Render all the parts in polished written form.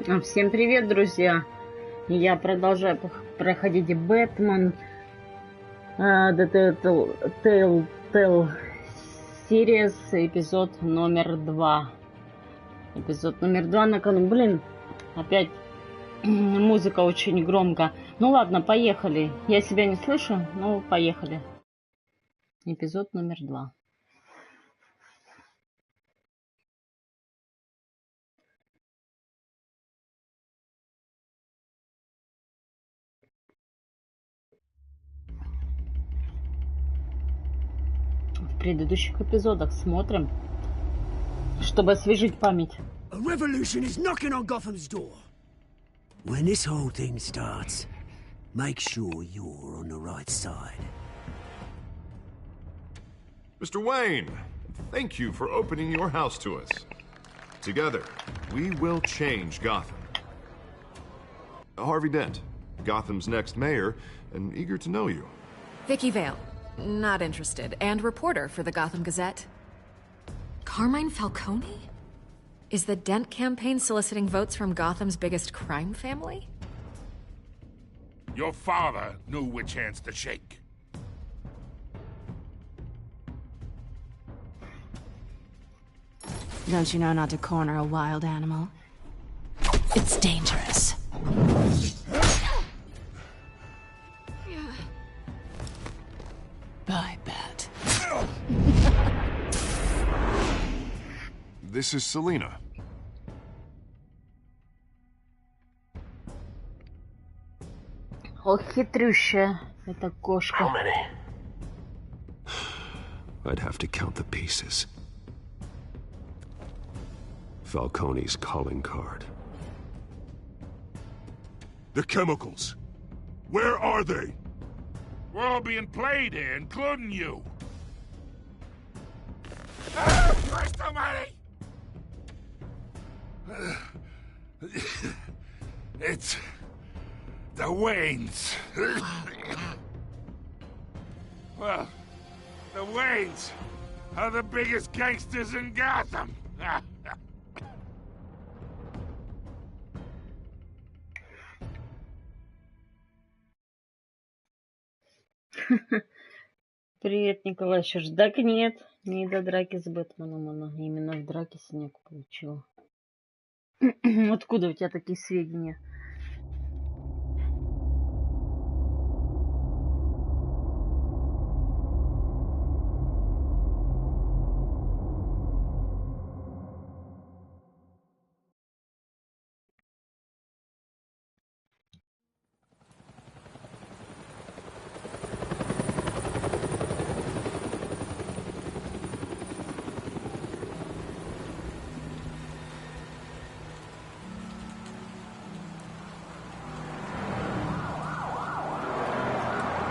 Всем привет, друзья! Я продолжаю проходить Бэтмен Telltale Series, эпизод номер 2. Эпизод номер 2 на кону. Блин, опять музыка очень громко. Ну ладно, поехали. Я себя не слышу, ну поехали. Эпизод номер 2. В предыдущих эпизодах смотрим, чтобы освежить память. A revolution is knocking on Gotham's door. When this whole thing starts, make sure you're on the right side. Mr. Wayne, thank you for opening your house to us. Together, we will change Gotham. Harvey Dent, Gotham's next mayor, and eager to know you. Vicky Vale, not interested, and reporter for the Gotham Gazette. Carmine Falcone? Is the Dent campaign soliciting votes from Gotham's biggest crime family? Your father knew which hands to shake. Don't you know not to corner a wild animal? It's dangerous. I bet. This is Selina. Ох, хитрющая эта кошка. How many? I'd have to count the pieces. Falcone's calling card. The chemicals. Where are they? We're all being played here, including you. Christ almighty! It's the Waynes. Well, the Waynes are the biggest gangsters in Gotham. Привет, Николай. Так нет, не до драки с Бэтменом она. Именно в драке снег получила. Откуда у тебя такие сведения?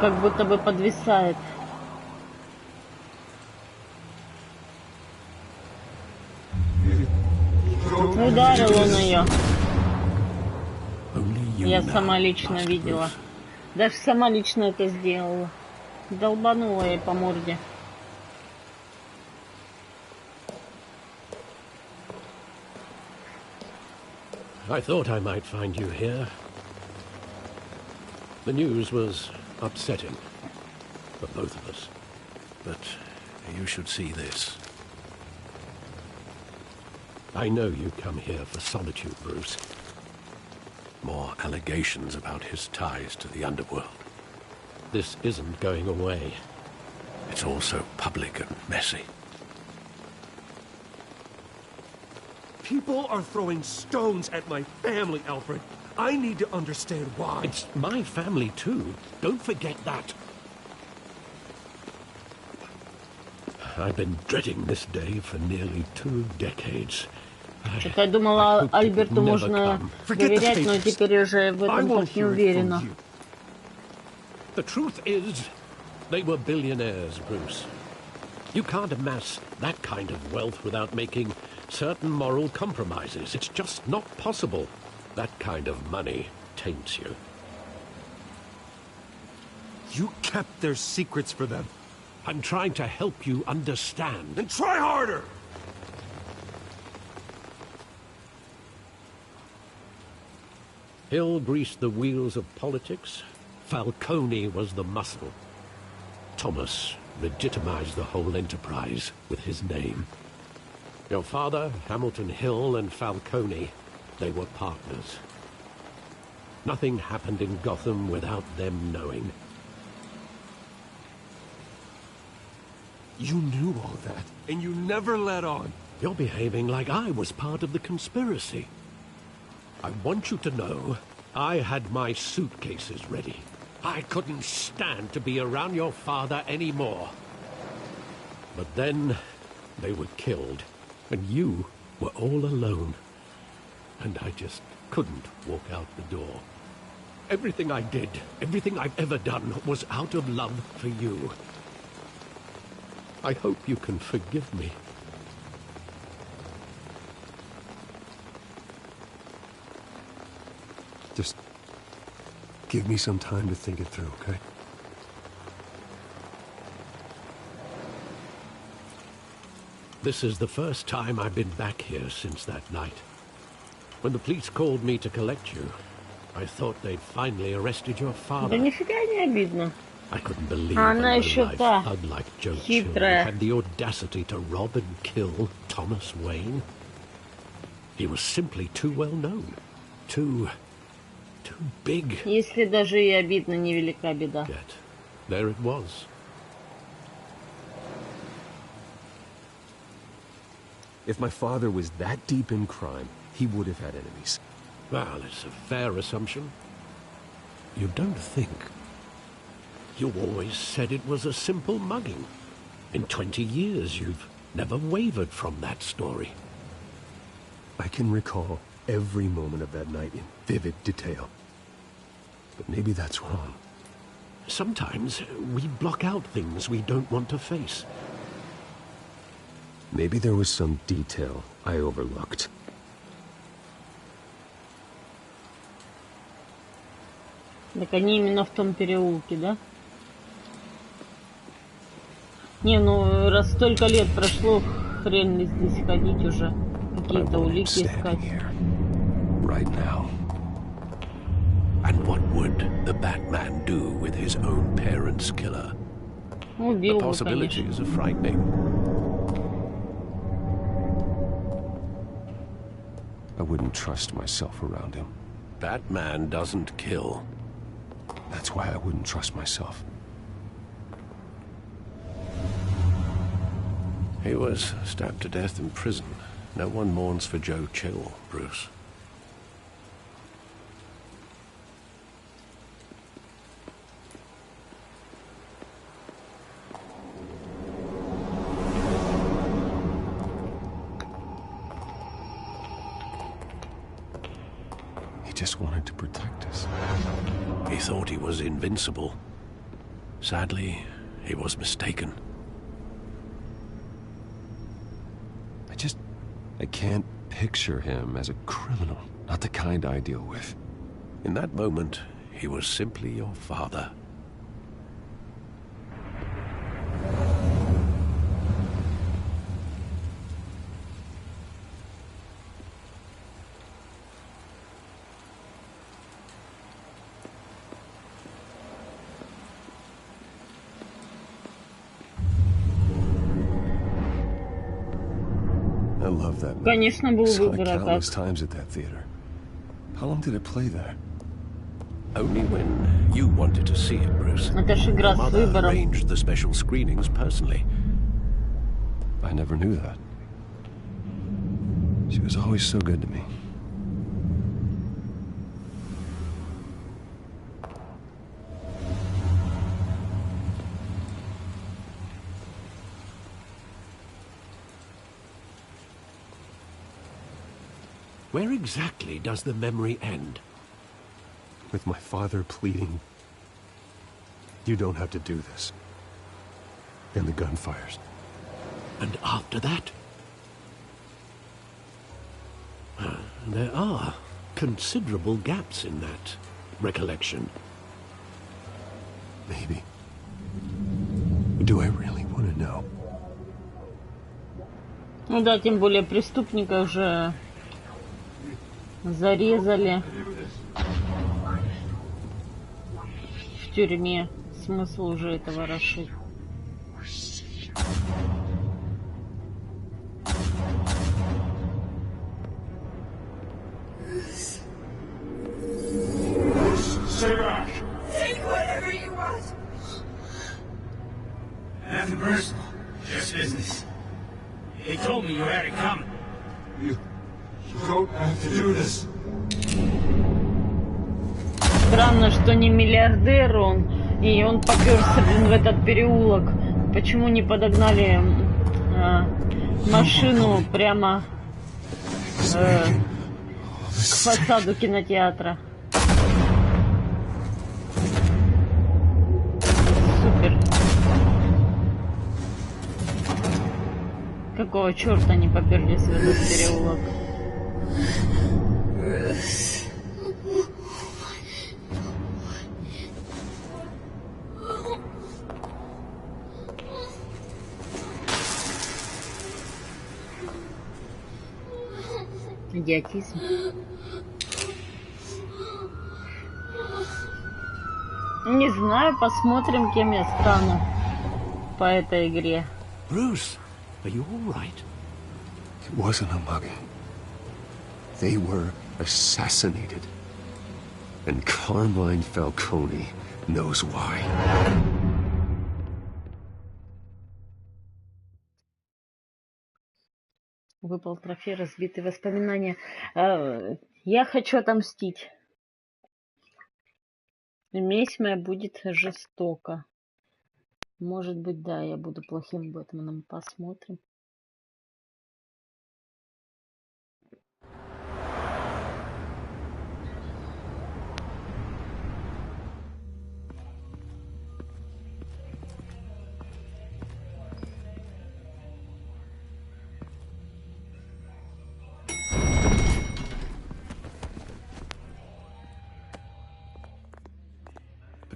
Как будто бы подвисает. Ударил он ее. Я сама лично видела. Даже сама лично это сделала. Долбанула ей по морде. I thought I might find you here. The news was upsetting for both of us. But you should see this. I know you come here for solitude, Bruce. More allegations about his ties to the underworld. This isn't going away. It's all so public and messy. People are throwing stones at my family, Alfred. I need to understand why. It's my family too. Don't forget that. I've been dreading this day for nearly 2 decades. Я думала, Альберту можно доверять, но теперь уже в этом так не уверена. The truth is, they were billionaires, Bruce. You can't amass that kind of wealth without making certain moral compromises. It's just not possible. That kind of money taints you. You kept their secrets for them. I'm trying to help you understand. Then try harder! Hill greased the wheels of politics. Falcone was the muscle. Thomas legitimized the whole enterprise with his name. Your father, Hamilton Hill, and Falcone, they were partners. Nothing happened in Gotham without them knowing. You knew all that, and you never let on. You're behaving like I was part of the conspiracy. I want you to know I had my suitcases ready. I couldn't stand to be around your father anymore. But then they were killed, and you were all alone. And I just couldn't walk out the door. Everything I did, everything I've ever done, was out of love for you. I hope you can forgive me. Just give me some time to think it through, okay? This is the first time I've been back here since that night. When the police called me to collect you, I thought they'd finally arrested your father. Да нифига не обидно. I couldn't believe Она a еще low-life та thug like Joe Chill хитрая. had the audacity to rob and kill Thomas Wayne. He was simply too well known. Too big. Если даже и обидно, невелика беда. Yet, there it was. If my father was that deep in crime, he would have had enemies. Well, it's a fair assumption. You don't think. You always said it was a simple mugging. In 20 years, you've never wavered from that story. I can recall every moment of that night in vivid detail. But maybe that's wrong. Sometimes we block out things we don't want to face. Maybe there was some detail I overlooked. Так они именно в том переулке, да? Не, ну раз столько лет прошло, хрен ли здесь ходить уже, какие-то улики искать. Right now. And what would the Batman do with his own parents' killer? Убил The бы, possibilities конечно. are frightening. I wouldn't trust myself around him. Batman doesn't kill. That's why I wouldn't trust myself. He was stabbed to death in prison. No one mourns for Joe Chill, Bruce. He just wanted to protect us. He thought he was invincible. Sadly, he was mistaken. I can't picture him as a criminal, not the kind I deal with. In that moment, he was simply your father. I love that movie. Конечно, был Saw выбор, it а countless как? times at that theater. How long did it play there? Only when you wanted to see it, Bruce. Это ж игра Your с mother выбором. arranged the special screenings personally. I never knew that. She was always so good to me. Where exactly does the memory end? With my father pleading, "You don't have to do this." And the gun fires. And after that? There are considerable gaps in that recollection. Maybe. Do I really want to know? Ну да, тем более преступника уже зарезали. в тюрьме. Смысл уже этого расширить. Stay back. Take whatever you want. Nothing personal, just business. He told me you had it coming. You don't have to do this. Странно, что не миллиардер он, и он попёрся, блин, в этот переулок. Почему не подогнали машину прямо к фасаду кинотеатра? Супер. Какого черта не поперлись в этот переулок? Идиотизм. Не знаю, посмотрим, кем я стану по этой игре. Bruce, are you all right? It wasn't a mugging. They were assassinated. And Carmine Falcone knows why. Выпал трофей, разбитые воспоминания. Я хочу отомстить. Месть моя будет жестока. Может быть, да, я буду плохим Бэтменом. Посмотрим.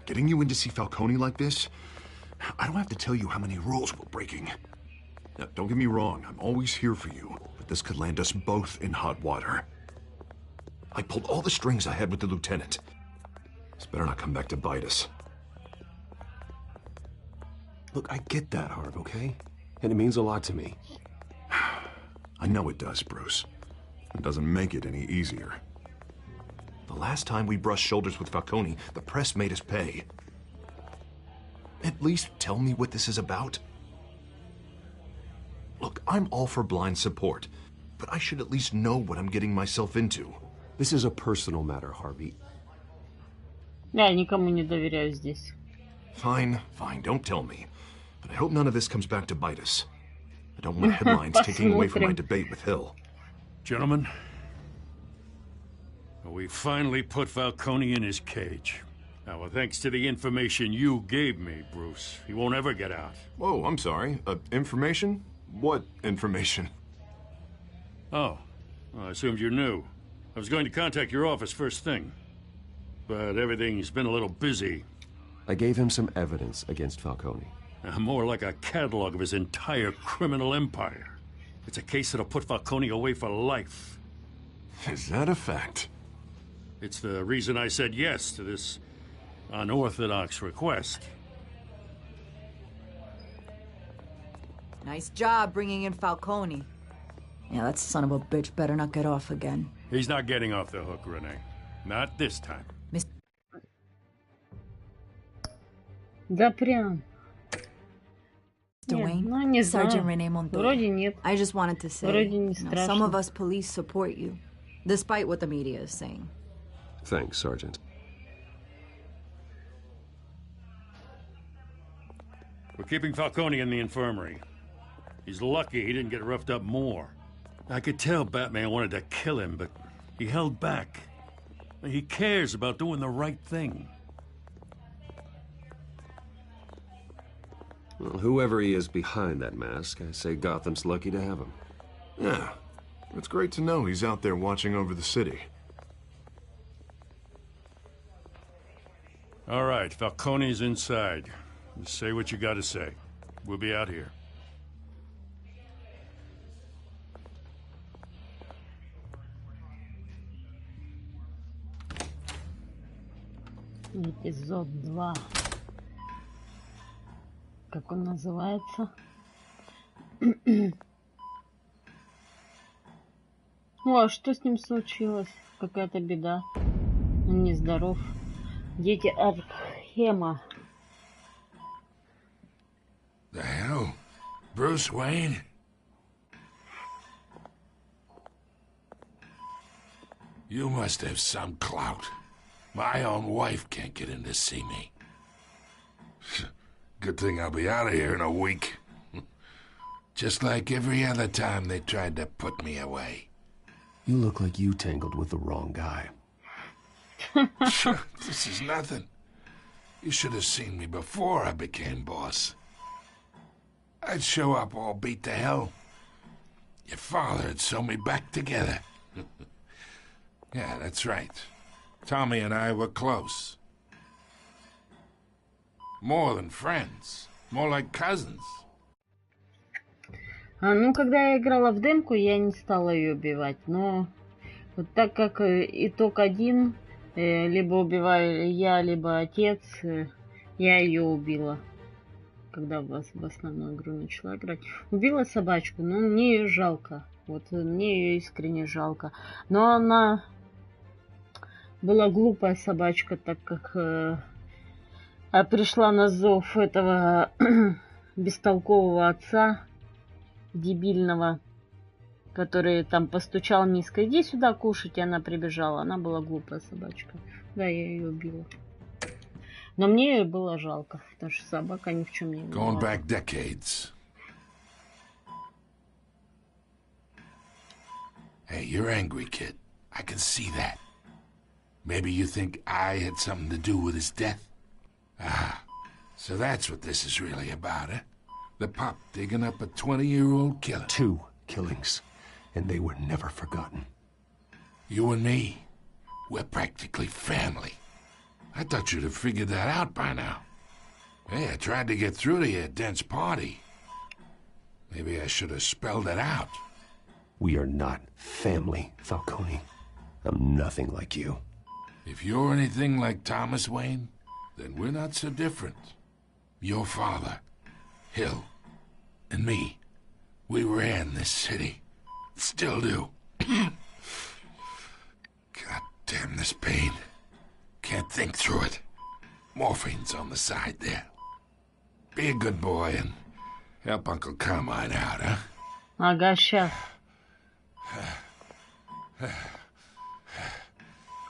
Getting you in to see Falcone like this? I don't have to tell you how many rules we're breaking. Now, don't get me wrong, I'm always here for you, but this could land us both in hot water. I pulled all the strings I had with the lieutenant. This better not come back to bite us. Look, I get that, Harv, okay? And it means a lot to me. I know it does, Bruce. It doesn't make it any easier. The last time we brushed shoulders with Falcone, the press made us pay. At least tell me what this is about. Look, I'm all for blind support, but I should at least know what I'm getting myself into. This is a personal matter, Harvey. Я никому не доверяю здесь. Fine, fine, don't tell me. But I hope none of this comes back to bite us. I don't want headlines taking away from my debate with Hill. Gentlemen, we finally put Falcone in his cage. Now, well, thanks to the information you gave me, Bruce, he won't ever get out. Whoa, I'm sorry. Information? What information? Oh, well, I assumed you knew. I was going to contact your office first thing. But everything's been a little busy. I gave him some evidence against Falcone. More like a catalog of his entire criminal empire. It's a case that'll put Falcone away for life. Is that a fact? It's the reason I said yes to this unorthodox request. Nice job bringing in Falcone. Yeah, that son of a bitch better not get off again. He's not getting off the hook, Renee. Not this time. Да прям. Dwayne, Ну, не знаю. Sergeant Renee Montoya. Вроде нет. I just wanted to say, Вроде не some of страшно. us police support you, despite what the media is saying. Thanks, Sergeant. We're keeping Falcone in the infirmary. He's lucky he didn't get roughed up more. I could tell Batman wanted to kill him, but he held back. He cares about doing the right thing. Well, whoever he is behind that mask, I say Gotham's lucky to have him. Yeah. It's great to know he's out there watching over the city. All right, Falcone's inside. Just say what you gotta say. We'll be out here. Эпизод 2. Как он называется? О, а что с ним случилось? Какая-то беда. Он нездоров. Дети Архема. The hell? Bruce Wayne? You must have some clout. My own wife can't get in to see me. Good thing I'll be out of here in a week. Just like every other time they tried to put me away. You look like you tangled with the wrong guy. This is nothing. You should have seen me before I became boss. I'd show up all beat to hell. Your father'd sew me back together. Yeah, that's right. Tommy and I were close. More than friends. More like cousins. Ну, когда я играла в демку, я не стала ее убивать. Но вот так как итог один, либо убиваю я, либо отец, я ее убила. Когда в основную игру начала играть. Убила собачку, но мне ее жалко. Вот мне ее искренне жалко. Но она была глупая собачка, так как пришла на зов этого бестолкового отца, дебильного, который там постучал миской: иди сюда кушать, и она прибежала. Она была глупая собачка. Да, я ее убила. Но мне ее было жалко, потому что собака ни в чем не виновата. Going back decades. Hey, you're angry, kid. I can see that. Maybe you think I had something to do with his death? Ah, so that's what this is really about, huh? The pup digging up a 20-year-old killer. 2 killings, and they were never forgotten. You and me, we're practically family. I thought you'd have figured that out by now. Hey, I tried to get through to your dense party. Maybe I should have spelled it out. We are not family, Falcone. I'm nothing like you. If you're anything like Thomas Wayne, then we're not so different. Your father, Hill, and me, we ran this city. Still do. God damn this pain. Can't think through it. Morphine's on the side there. Be a good boy and help Uncle Carmine out, huh? Ага, сейчас.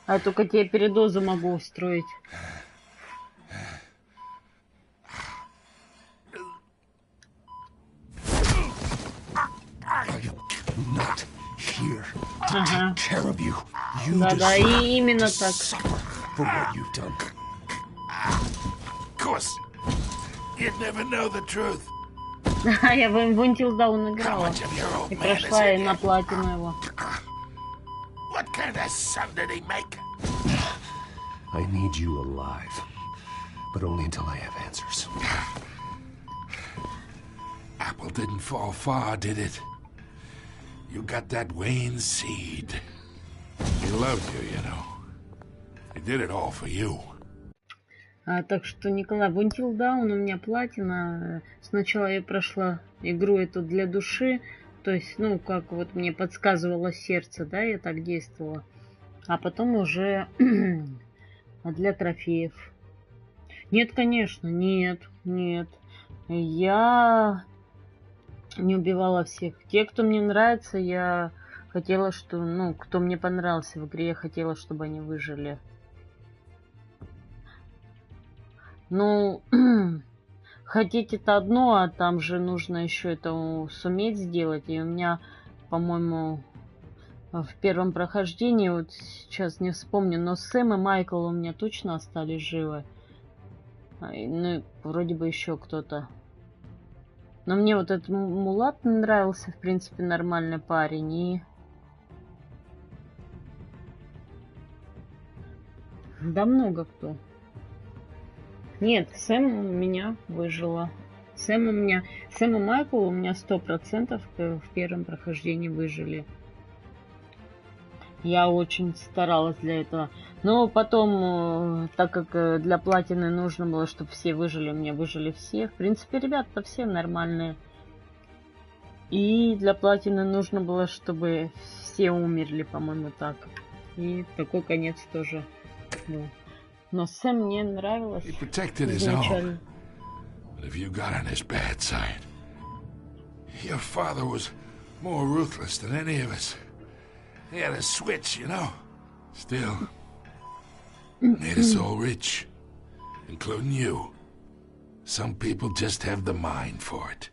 А только тебе передозу могу устроить. Not here to take care of you. You Да, и именно так. For what you've done. Of course, you'd never know the truth. Я в Until Dawn играла. И прошла и на платину его. What kind of son did he make? I need you alive, but only until I have answers. Apple didn't fall far, did it? You got that Wayne seed. He loved you, you know. He did it all for you. Так что, Николай, в Until Dawn у меня платина. Сначала я прошла игру эту для души. То есть, ну, как вот мне подсказывало сердце, да, я так действовала. А потом уже для трофеев. Нет, конечно, нет. Я не убивала всех. Те, кто мне нравится, я хотела, что, ну, кто мне понравился в игре, я хотела, чтобы они выжили. Ну, хотеть это одно, а там же нужно еще это суметь сделать. И у меня, по-моему, в первом прохождении, вот сейчас не вспомню, но Сэм и Майкл у меня точно остались живы. Ну, вроде бы еще кто-то. Но мне вот этот Мулат нравился, в принципе, нормальный парень. И да много кто. Нет, Сэм у меня выжила. Сэм и Майкл у меня 100% в первом прохождении выжили. Я очень старалась для этого. Но потом, так как для платины нужно было, чтобы все выжили, мне выжили все. В принципе, ребята все нормальные. И для платины нужно было, чтобы все умерли, по-моему, так. И такой конец тоже был. Но Сэм мне нравилось изначально. But if you got on his bad side, your father was more ruthless than any of us. He had a switch, you know. Still, made us all rich, including you. Some people just have the mind for it.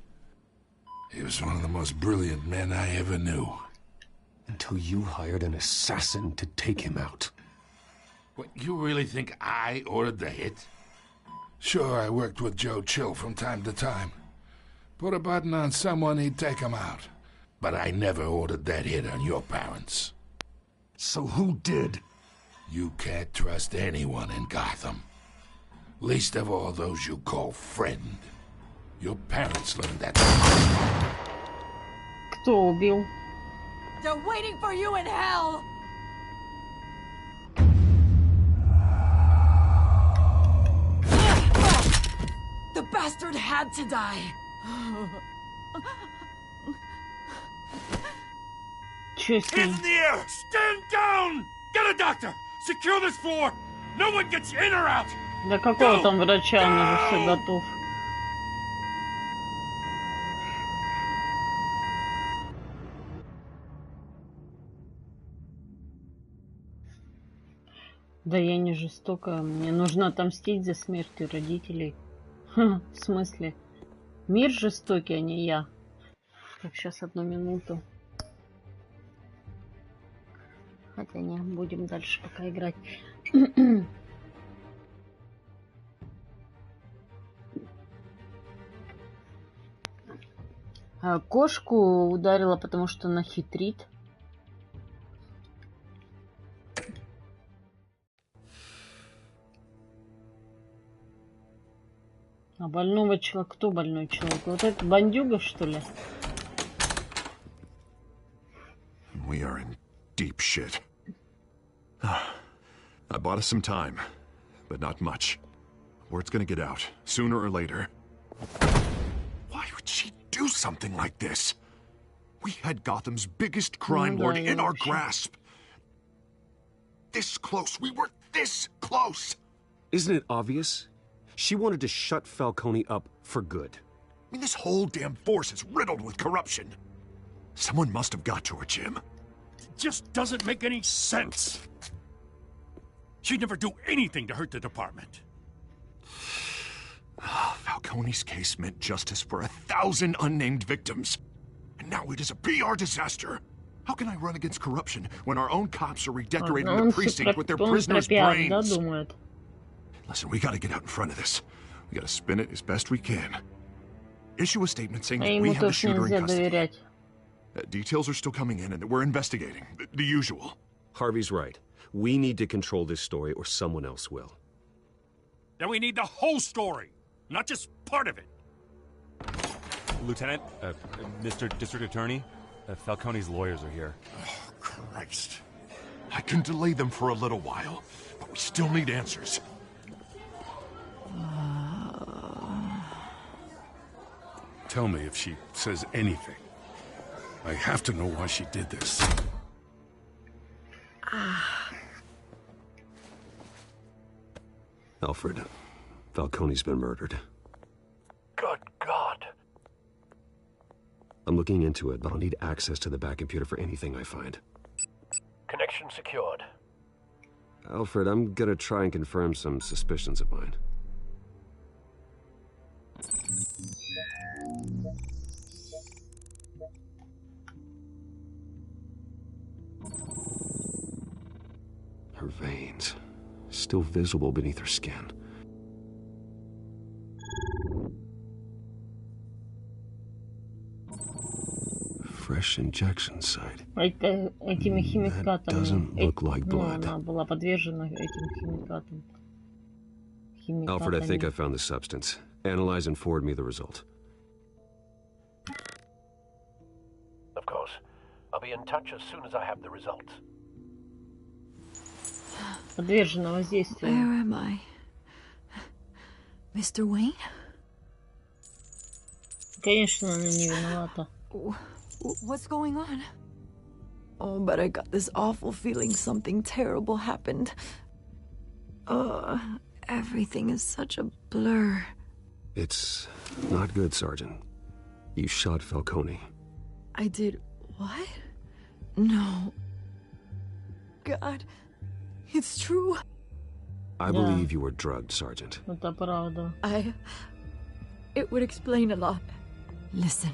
He was one of the most brilliant men I ever knew. Until you hired an assassin to take him out. What, you really think I ordered the hit? Sure, I worked with Joe Chill from time to time. Put a button on someone, he'd take him out. But I never ordered that hit on your parents. So who did? You can't trust anyone in Gotham. Least of all those you call friend. Your parents learned that. Кто убил? They're waiting for you in hell! The bastard had to die. Hands in the air! Stand down! Get a doctor! Secure this floor! No one gets in or out! Да какого там врача, он уже все готов. Да я не жестокая, мне нужно отомстить за смертью родителей. В смысле? Мир жестокий, а не я. Так, сейчас 1 минуту. Хотя не, будем дальше пока играть. Кошку ударила, потому что она хитрит. А больного человека... Кто больной человек? Вот это бандюга, что ли? We are in deep shit. I bought us some time, but not much. Word's gonna get out, sooner or later. Why would she do something like this? We had Gotham's biggest crime lord in our grasp. This close. We were this close. Isn't it obvious? She wanted to shut Falcone up for good. I mean, this whole damn force is riddled with corruption. Someone must have got to her, Jim. It just doesn't make any sense. She'd never do anything to hurt the department. Falcone's case meant justice for 1,000 unnamed victims. And now it is a PR disaster. How can I run against corruption when our own cops are redecorating the precinct with their prisoners' brains? Listen, we gotta get out in front of this. We gotta spin it as best we can. Issue a statement saying that we have the shooter in custody. Details are still coming in and we're investigating. The usual. Harvey's right. We need to control this story or someone else will. Then we need the whole story, not just part of it. Lieutenant, Mr. District Attorney, Falcone's lawyers are here. Oh, Christ. I can delay them for a little while, but we still need answers. Tell me if she says anything. I have to know why she did this. Alfred, Falcone's been murdered. Good God. I'm looking into it, but I'll need access to the back computer for anything I find. Connection secured. Alfred, I'm gonna try and confirm some suspicions of mine. Her veins, still visible beneath her skin. Fresh injection site. Этими химикатами. Doesn't look like blood. Она была подвержена этим химикатам. Alfred, I think I found the substance. Analyze and forward me the result. Of course. I'll be in touch as soon as I have the results. подвержена воздействию. Where am I? Mr. Wayne? Конечно, она не виновата. What's going on? Oh, but I got this awful feeling something terrible happened. Everything is such a blur. It's not good, Sergeant. You shot Falcone. I did what? No. God, it's true. I believe you were drugged, Sergeant. Это правда. It would explain a lot. Listen,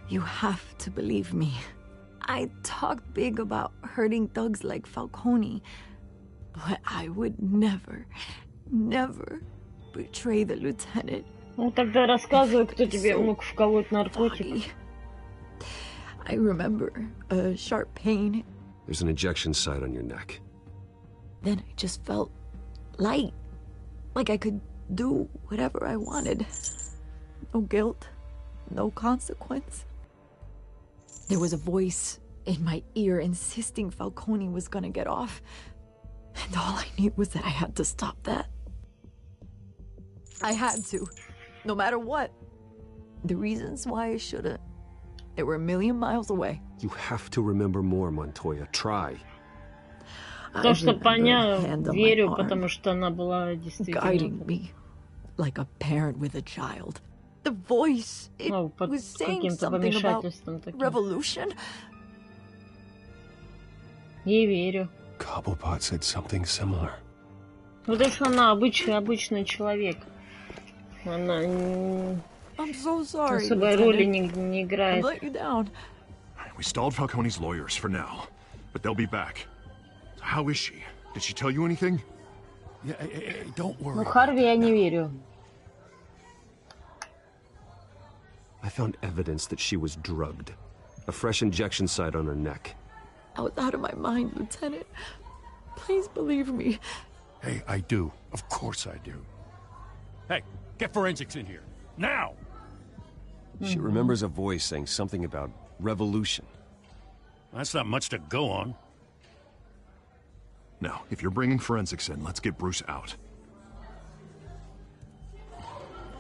you have to believe me. I talked big about hurting thugs like Falcone, but I would never betray the lieutenant. Ну тогда рассказывай, кто тебе мог вколоть наркотик. I remember a sharp pain. There's an injection site on your neck. Then I just felt light, like I could do whatever I wanted. No guilt, no consequence. There was a voice in my ear insisting Falcone was gonna get off. And all I knew was that I had to stop that. I had to, no matter what. The reasons why I shouldn't, they were a million miles away. You have to remember more, Montoya. Try. То, что понял, верю, потому что она была действительно... Guiding me, like a parent with a child. The voice, it was saying something about revolution. Ей верю. Cobblepot said something similar. Потому что она обычный человек. Она особой роли не играет. We stalled Falcone's lawyers for now, but they'll be back. How is she? Did she tell you anything? Yeah, don't worry. Ну, Харви я не верю. I found evidence that she was drugged. A fresh injection site on her neck. I was out of my mind, Lieutenant. Please believe me. Hey, I do. Of course I do. Hey, get forensics in here. Now! She remembers a voice saying something about revolution. That's not much to go on. Now, if you're bringing forensics in, let's get Bruce out.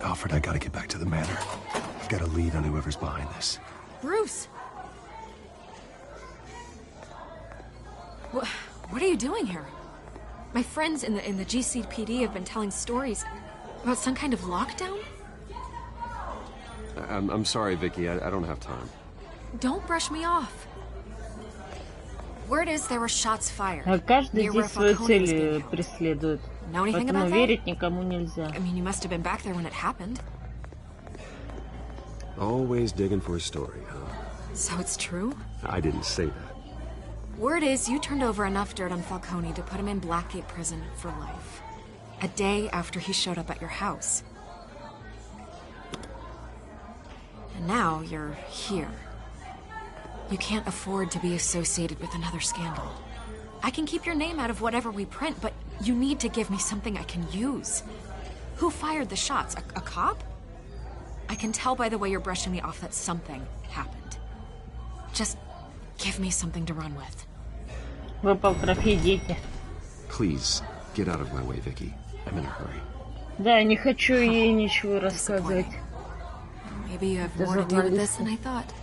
Alfred, I gotta get back to the manor. I've got a lead on whoever's behind this. Bruce! What are you doing here? My friends in the GCPD have been telling stories about some kind of lockdown? I'm sorry, Vicky. I don't have time. Don't brush me off. Word is there were shots fired. Каждый здесь свою цель преследует. Поэтому верить никому нельзя. I mean, you must have been back there when it happened. Always digging for a story, huh? So it's true? I didn't say that. Word is you turned over enough dirt on Falcone to put him in Blackgate Prison for life. A day after he showed up at your house. And now you're here. You can't afford to be associated with another scandal. I can keep your name out of whatever we print, but you need to give me something I can use. Who fired the shots? A cop? I can tell by the way you're brushing me off that something happened. Just give me something to run with. Выпал трофей, дети. Please, get out of my way, Vicky. I'm in a hurry. Да, не хочу ей ничего рассказывать. Maybe you have more to do with this than I thought.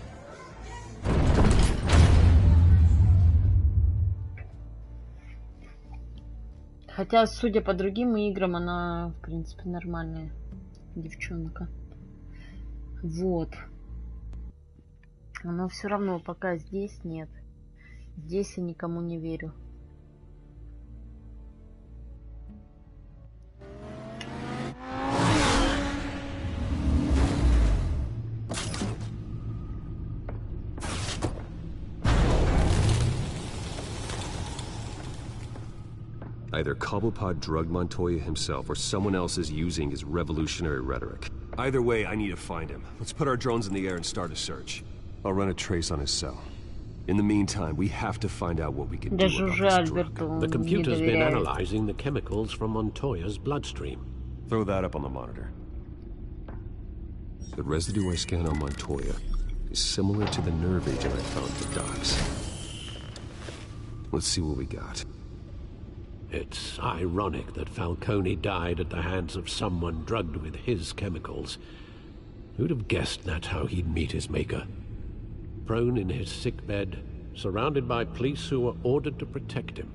Хотя, судя по другим играм, она, в принципе, нормальная девчонка. Вот. Но все равно пока здесь нет. Здесь я никому не верю. Either Cobblepot drugged Montoya himself or someone else is using his revolutionary rhetoric. Either way, I need to find him. Let's put our drones in the air and start a search. I'll run a trace on his cell. In the meantime, we have to find out what we can do about this drug. The computer's been analyzing the chemicals from Montoya's bloodstream. Throw that up on the monitor. The residue I scanned on Montoya is similar to the nerve agent I found for Docs. Let's see what we got. It's ironic that Falcone died at the hands of someone drugged with his chemicals. Who'd have guessed that's how he'd meet his maker? Prone in his sickbed, surrounded by police who were ordered to protect him.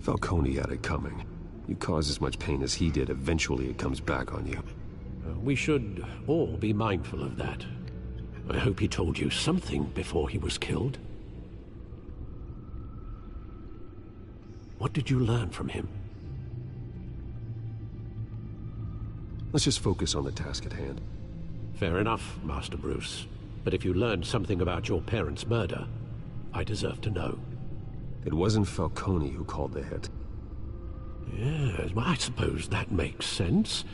Falcone had it coming. You cause as much pain as he did, eventually it comes back on you. We should all be mindful of that. I hope he told you something before he was killed. What did you learn from him? Let's just focus on the task at hand. Fair enough, Master Bruce. But if you learned something about your parents' murder, I deserve to know. It wasn't Falcone who called the hit. Yes, well, I suppose that makes sense.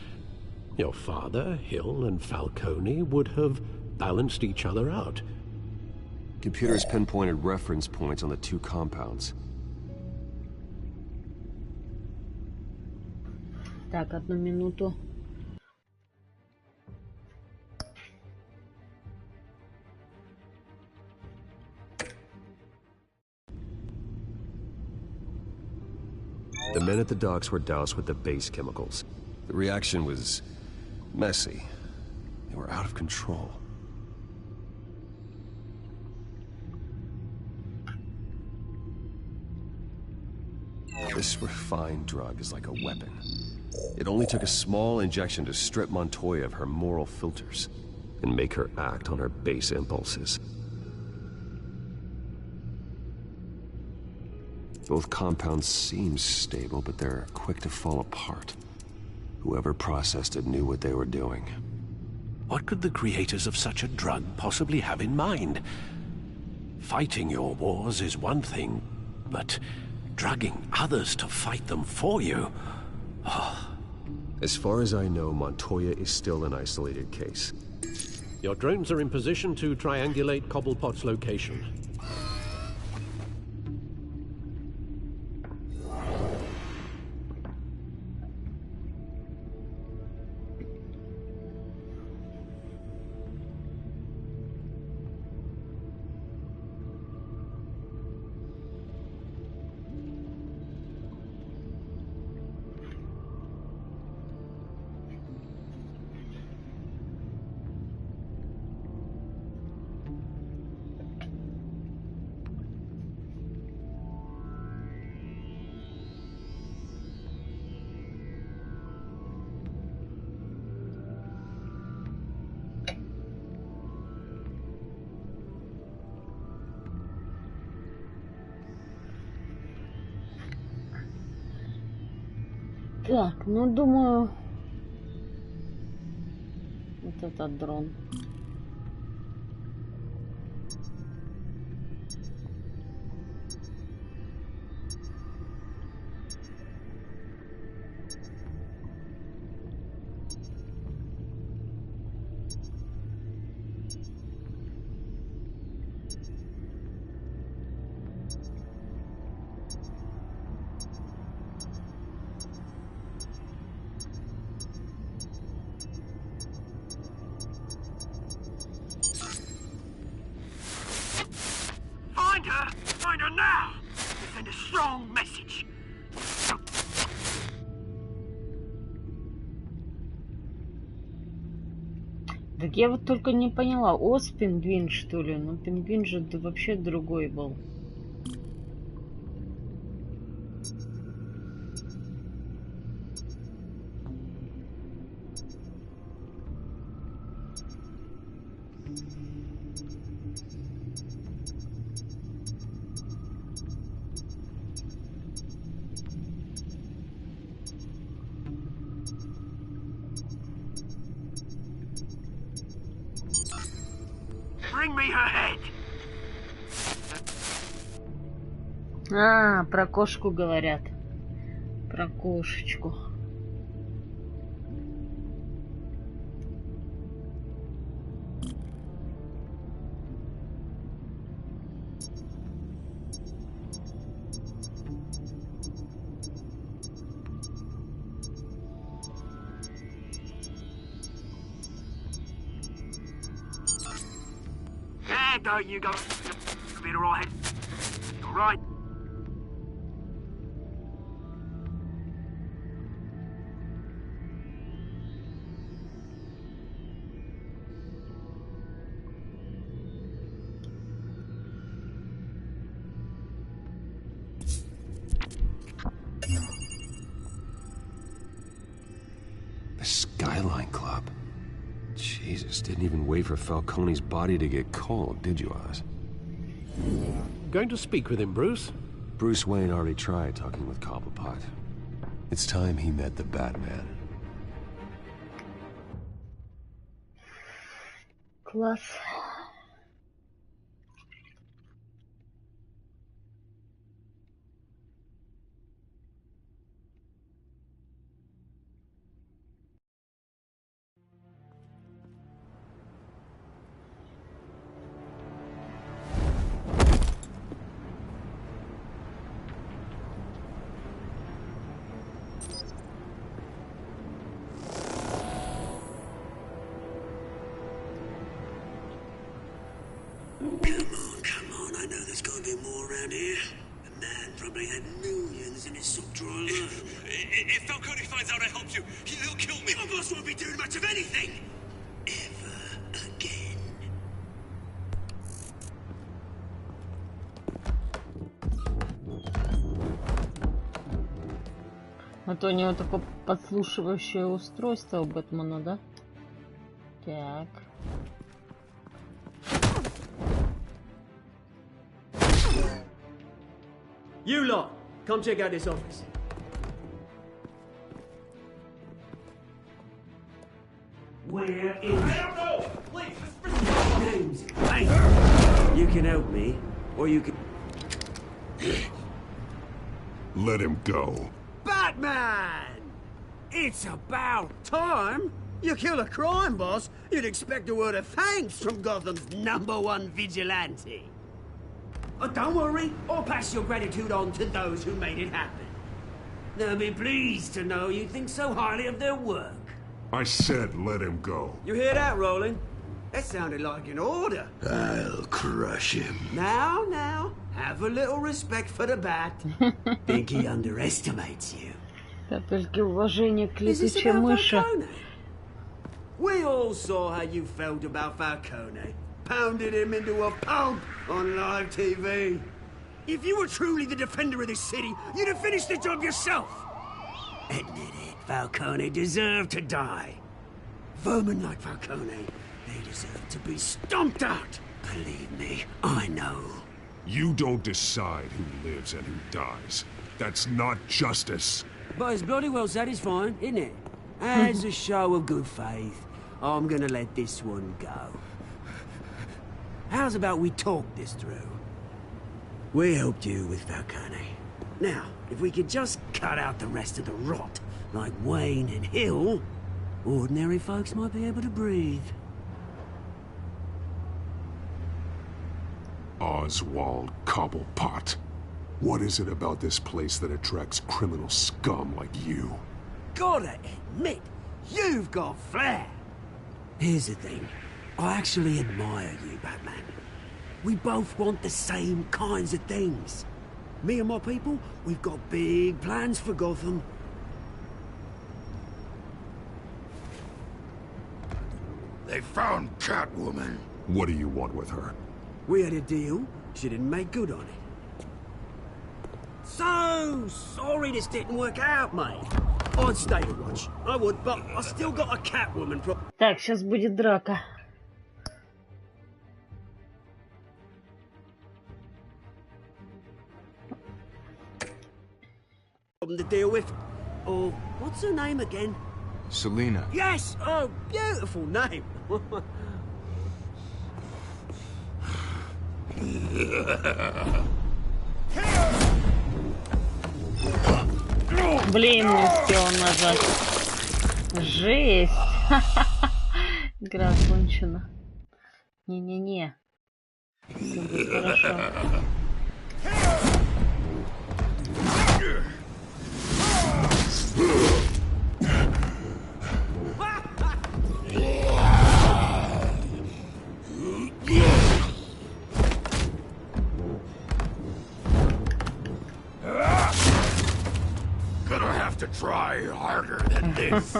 Your father, Hill, and Falcone would have balanced each other out. Computers pinpointed reference points on the two compounds. Так, одну минуту. The men at the docks were doused with the base chemicals. The reaction was messy. They were out of control. This refined drug is like a weapon. It only took a small injection to strip Montoya of her moral filters and make her act on her base impulses. Both compounds seem stable, but they're quick to fall apart. Whoever processed it knew what they were doing. What could the creators of such a drug possibly have in mind? Fighting your wars is one thing, but drugging others to fight them for you? Oh. As far as I know, Montoya is still an isolated case. Your drones are in position to triangulate Cobblepot's location. Так, ну думаю, вот этот дрон. Find her now! Send a strong message. Так я вот только не поняла, пингвин, что ли? Ну, пингвин же вообще другой был. Bring me her head. А, про кошку говорят. Про кошечку. There you go. Be all right. All right. Jesus, didn't even wait for Falcone's body to get cold, did you, Oz? Going to speak with him, Bruce? Bruce Wayne already tried talking with Cobblepot. It's time he met the Batman. Класс. Come on, I know there's got to be more around here. The man probably had millions in his sock drawer alone. If Falcone finds out I helped you, he'll kill me. Your boss won't be doing much of anything. Ever again. А то у него такое подслушивающее устройство у Бэтмена, да? Так. You lot, come check out this office. Where is... I don't know! Please, names? Hey, you can help me, or you can... Let him go. Batman! It's about time. You kill a crime boss, you'd expect a word of thanks from Gotham's #1 vigilante. Oh, don't worry, I'll pass your gratitude on to those who made it happen. They'll be pleased to know you think so highly of their work. I said let him go. You hear that, Roland? That sounded like an order. I'll crush him. Now, have a little respect for the Bat. Think he underestimates you. Капельки уважения к Is this летучей about мыши. Falcone? We all saw how you felt about Falcone. Pounded him into a pulp on live TV. If you were truly the defender of this city, you'd have finished the job yourself. Admit it, Falcone deserved to die. Vermin like Falcone, they deserve to be stomped out. Believe me, I know. You don't decide who lives and who dies. That's not justice. But it's bloody well satisfying, isn't it? As a show of good faith, I'm gonna let this one go. How's about we talk this through? We helped you with Falcone. Now, if we could just cut out the rest of the rot, like Wayne and Hill, ordinary folks might be able to breathe. Oswald Cobblepot. What is it about this place that attracts criminal scum like you? Gotta admit, you've got flair. Here's the thing. I actually admire you, Batman. We both want the same kinds of things. Me and my people, we've got big plans for Gotham. They found Catwoman. What do you want with her? We had a deal. She didn't make good on it. So sorry this didn't work out, mate. I'd stay to watch. I would, but I still got a Catwoman problem. Так, сейчас будет драка. To deal with. Oh, what's her name again? Selina. Yes! Oh, beautiful name. Блин, не успел нажать. Жесть. Игра окончена. Не-не-не. Все будет хорошо. Gonna have to try harder than this.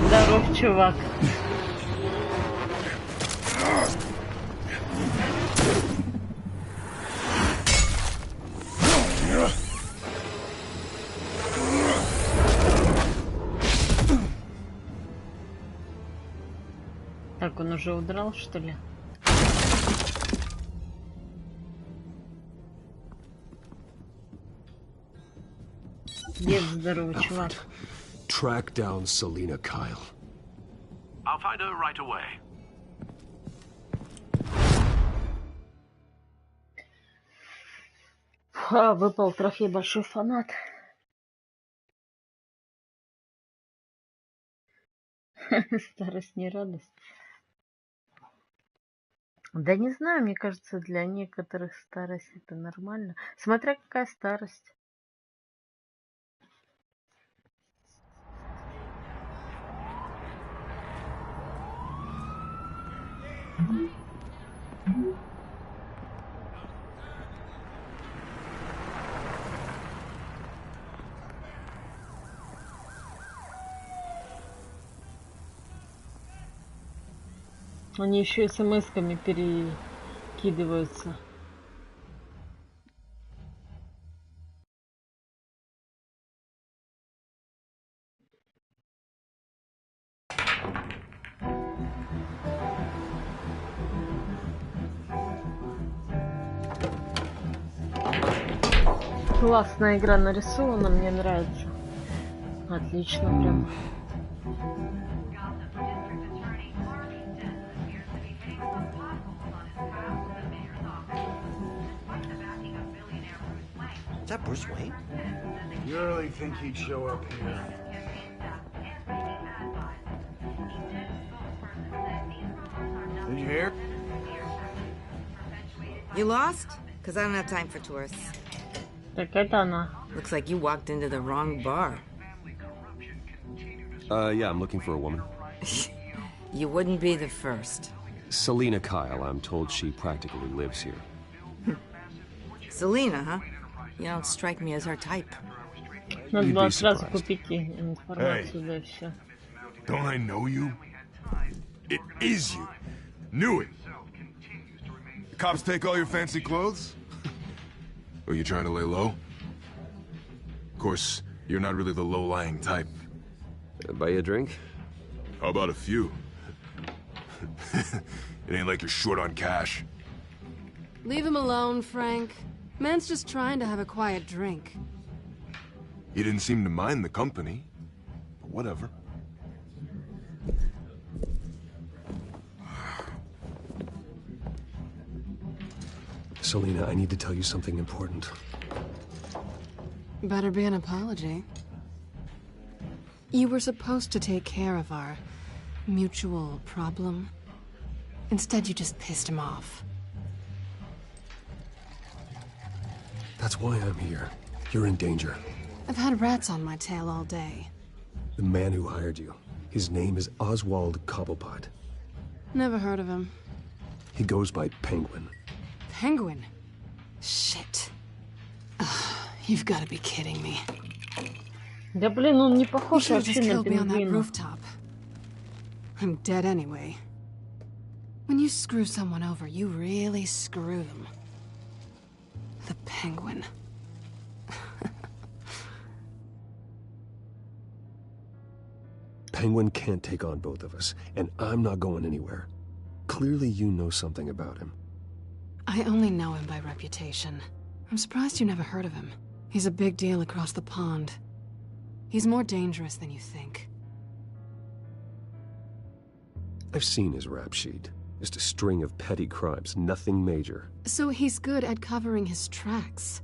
Здоров, чувак. уже удрал, что ли? Дед здоровый, чувак. Track down Selina Kyle. I'll find her right away. Выпал трофей большой фанат. Старость не радость. Да не знаю, мне кажется, для некоторых старость это нормально. Смотря какая старость. Они еще смс-ками перекидываются. Классная игра нарисована, мне нравится. Отлично прям. Is that Bruce Wayne? You really think he'd show up here? Did you hear? You lost? Because I don't have time for tourists. Так это она. Looks like you walked into the wrong bar. Yeah, I'm looking for a woman. You wouldn't be the first. Selina Kyle, I'm told she practically lives here. Selina, huh? You don't strike me as her type. Надо было сразу купить информацию, да и все. Don't I know you? It is you. Knew it. The cops take all your fancy clothes? Are you trying to lay low? Of course, you're not really the low-lying type. Buy you a drink? How about a few? It ain't like you're short on cash. Leave him alone, Frank. Man's just trying to have a quiet drink. You didn't seem to mind the company. But whatever. Selina, I need to tell you something important. Better be an apology. You were supposed to take care of our mutual problem. Instead, you just pissed him off. That's why I'm here. You're in danger. I've had rats on my tail all day. The man who hired you, his name is Oswald Cobblepot. Never heard of him. He goes by Penguin. Penguin? Shit. Ugh, you've got to be kidding me. Да блин, он не похож You should have вообще just на killed me on that пингвина. rooftop. I'm dead anyway. When you screw someone over, you really screw them. The Penguin. Penguin can't take on both of us, and I'm not going anywhere. Clearly you know something about him. I only know him by reputation. I'm surprised you never heard of him. He's a big deal across the pond. He's more dangerous than you think. I've seen his rap sheet. Just a string of petty crimes, nothing major. So he's good at covering his tracks.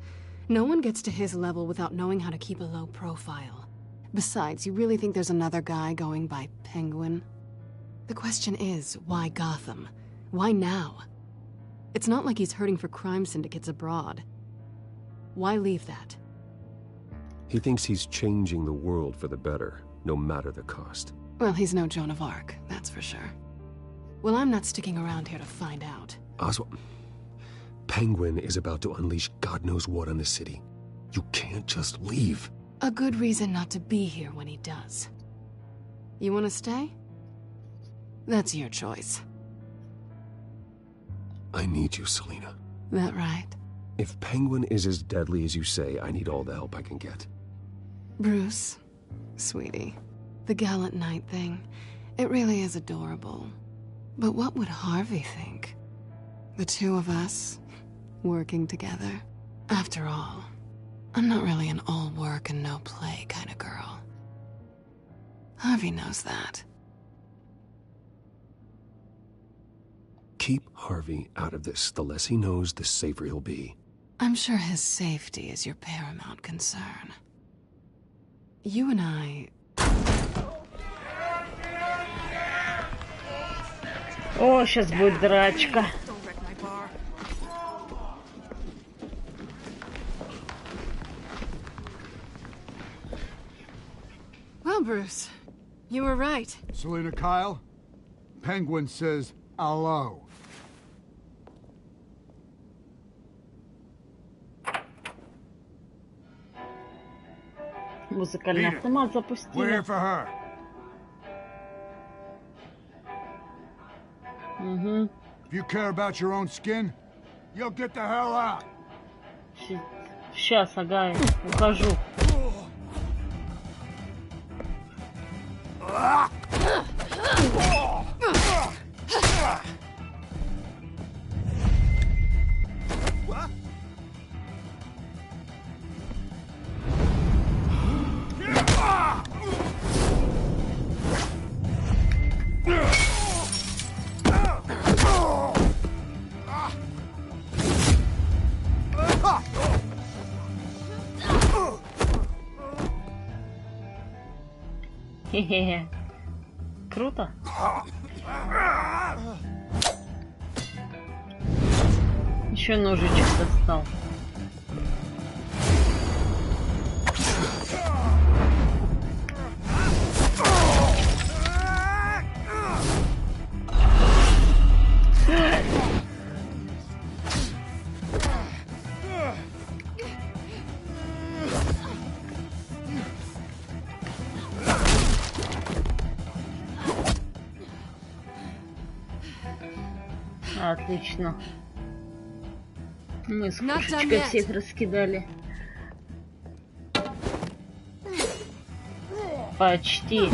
No one gets to his level without knowing how to keep a low profile. Besides, you really think there's another guy going by Penguin? The question is, why Gotham? Why now? It's not like he's hurting for crime syndicates abroad. Why leave that? He thinks he's changing the world for the better, no matter the cost. Well, he's no Joan of Arc, that's for sure. Well, I'm not sticking around here to find out. Oswald, Penguin is about to unleash God knows what on the city. You can't just leave. A good reason not to be here when he does. You want to stay? That's your choice. I need you, Selina. That right? If Penguin is as deadly as you say, I need all the help I can get. Bruce, sweetie, the gallant knight thing, it really is adorable. But what would Harvey think? The two of us, working together? After all, I'm not really an all work and no play kind of girl. Harvey knows that. Keep Harvey out of this. The less he knows, the safer he'll be. I'm sure his safety is your paramount concern. You and I... О, сейчас будет драчка. Well, Bruce, you were right. Selena Kyle, Penguin says hello. Музыкальный автомат запустили. We're here for her. If you care about your own skin, you'll get the hell out. Сейчас, ага, ухожу. Хе-хе-хе. Круто. Еще ножичек достал. Отлично. Мы с кошечкой всех раскидали. Почти.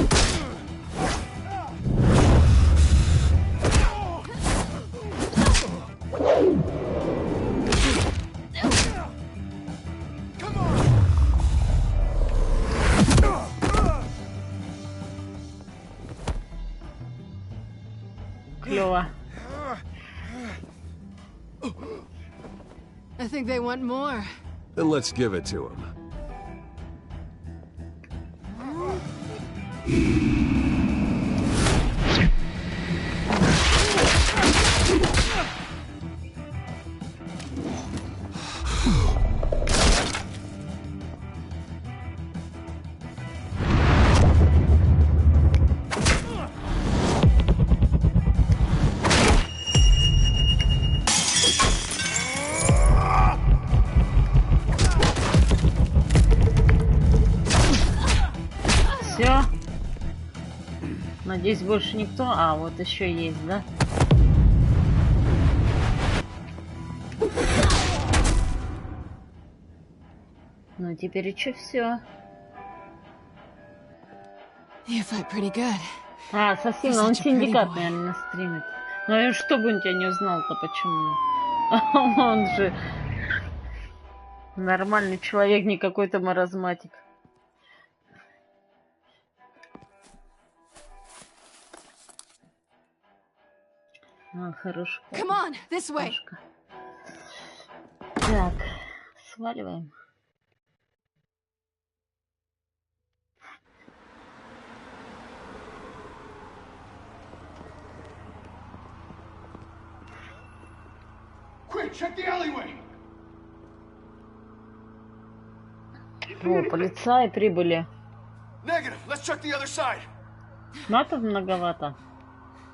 Клево. I think they want more. Then let's give it to him. Надеюсь, больше никто. А, вот еще есть, да? Ну, теперь еще все. А, совсем, он синдикат, наверное, стримит. Ну, что бы он тебя не узнал-то, почему? Он же нормальный человек, не какой-то маразматик. А, хорошо. Так, сваливаем. О, полицаи прибыли. Матов многовато.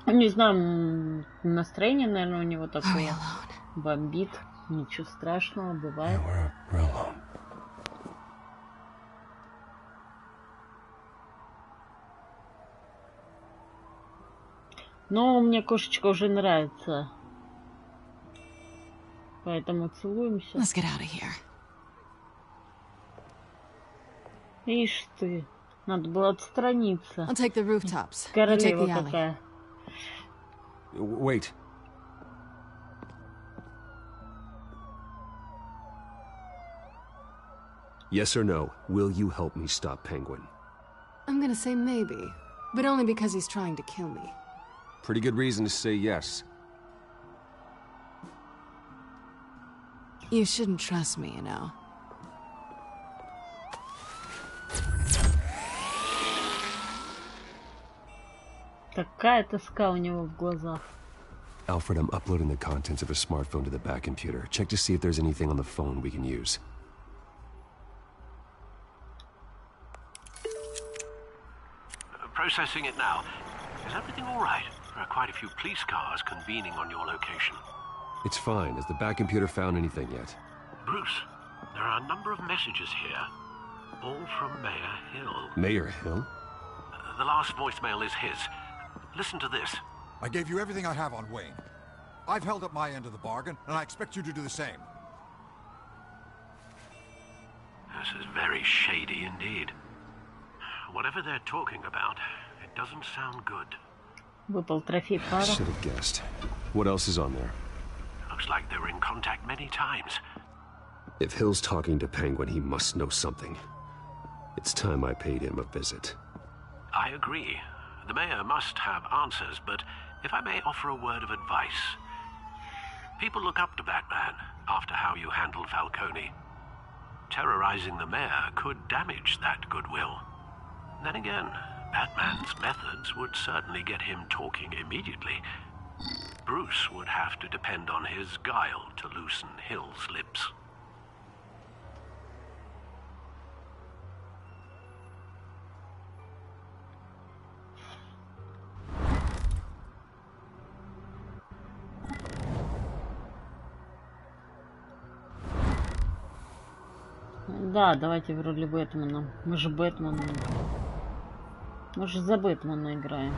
Не знаю, настроение, наверное, у него такое. Бомбит. Ничего страшного, бывает. Но мне кошечка уже нравится. Поэтому целуемся. Ишь ты. Надо было отстраниться. Королева какая. Wait. Yes or no, will you help me stop Penguin? I'm gonna say maybe, but only because he's trying to kill me. Pretty good reason to say yes. You shouldn't trust me, you know. Такая тоска у него в глазах. Alfred, I'm uploading the contents of a smartphone to the back computer. Check to see if there's anything on the phone we can use. Processing it now. Is everything all right? There are quite a few police cars convening on your location. It's fine. Has the back computer found anything yet? Bruce, there are a number of messages here. All from Mayor Hill. Mayor Hill? The last voicemail is his. Listen to this. I gave you everything I have on Wayne. I've held up my end of the bargain, and I expect you to do the same. This is very shady indeed. Whatever they're talking about, it doesn't sound good. Выпал трофей пара. Should have guessed. What else is on there? Looks like they were in contact many times. If Hill's talking to Penguin, he must know something. It's time I paid him a visit. I agree. The mayor must have answers, but if I may offer a word of advice. People look up to Batman after how you handled Falcone. Terrorizing the mayor could damage that goodwill. Then again, Batman's methods would certainly get him talking immediately. Bruce would have to depend on his guile to loosen Hill's lips. Да, давайте в роли Бэтмена. Мы же Бэтмен. Мы же за Бэтмена играем.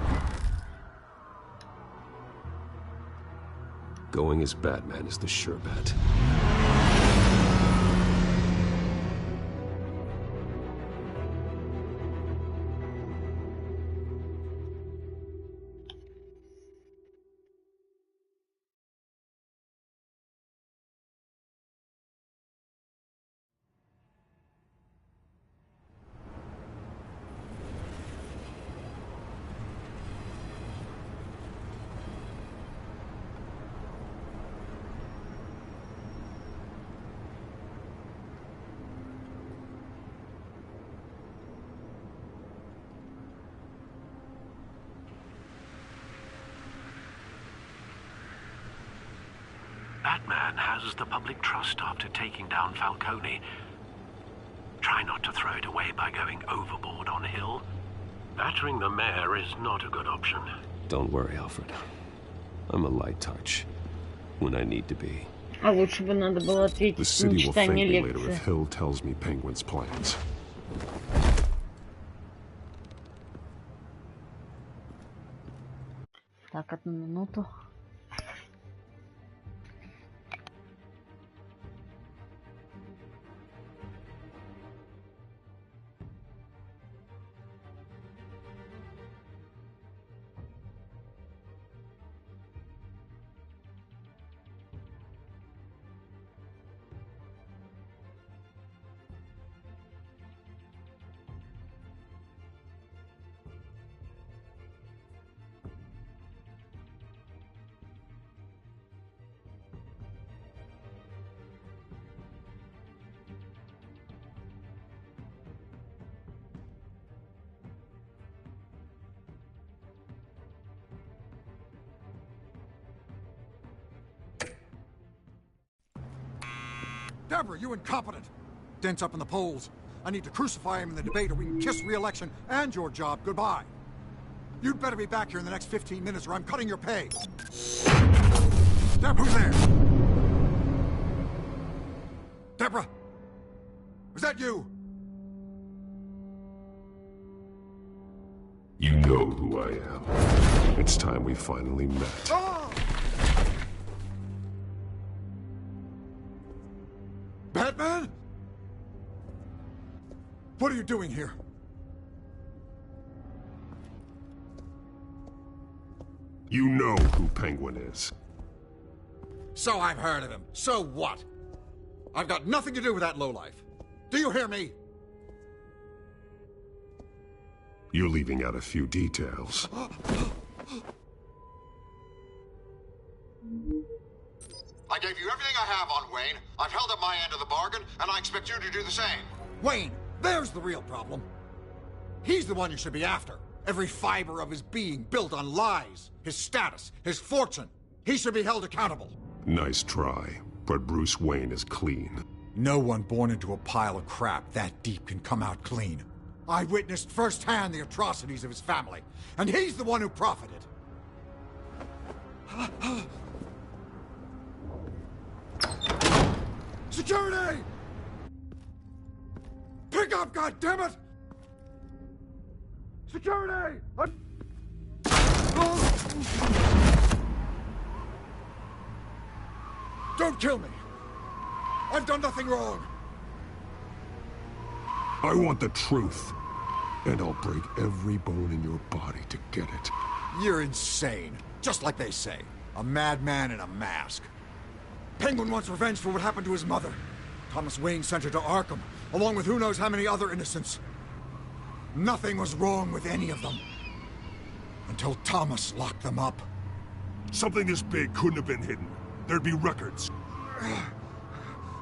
Going as Batman is the sure bet. Batman has the public trust after taking down Falcone. Try not to throw it away by going overboard on Hill. Battering the mayor is not a good option. Don't worry, Alfred. I'm a light touch when I need to be. А лучше бы надо было The ответить на city will thank читание me later лекции. if Hill tells me Penguin's plans. Так, одну минуту. Deborah, you incompetent! Dent's up in the polls. I need to crucify him in the debate or we can kiss re-election and your job goodbye. You'd better be back here in the next 15 minutes or I'm cutting your pay. Deb, who's there? Deborah? Was that you? You know who I am. It's time we finally met. Oh! Batman? What are you doing here? You know who Penguin is. So I've heard of him. So what? I've got nothing to do with that lowlife. Do you hear me? You're leaving out a few details. I gave you everything I have on Wayne. I've held up my end of the bargain, and I expect you to do the same. Wayne, there's the real problem. He's the one you should be after. Every fiber of his being built on lies, his status, his fortune. He should be held accountable. Nice try, but Bruce Wayne is clean. No one born into a pile of crap that deep can come out clean. I witnessed firsthand the atrocities of his family, and he's the one who profited. Security! Pick up, goddammit! Security! Don't kill me! I've done nothing wrong! I want the truth, and I'll break every bone in your body to get it. You're insane. Just like they say. A madman in a mask. Penguin wants revenge for what happened to his mother. Thomas Wayne sent her to Arkham, along with who knows how many other innocents. Nothing was wrong with any of them. Until Thomas locked them up. Something this big couldn't have been hidden. There'd be records.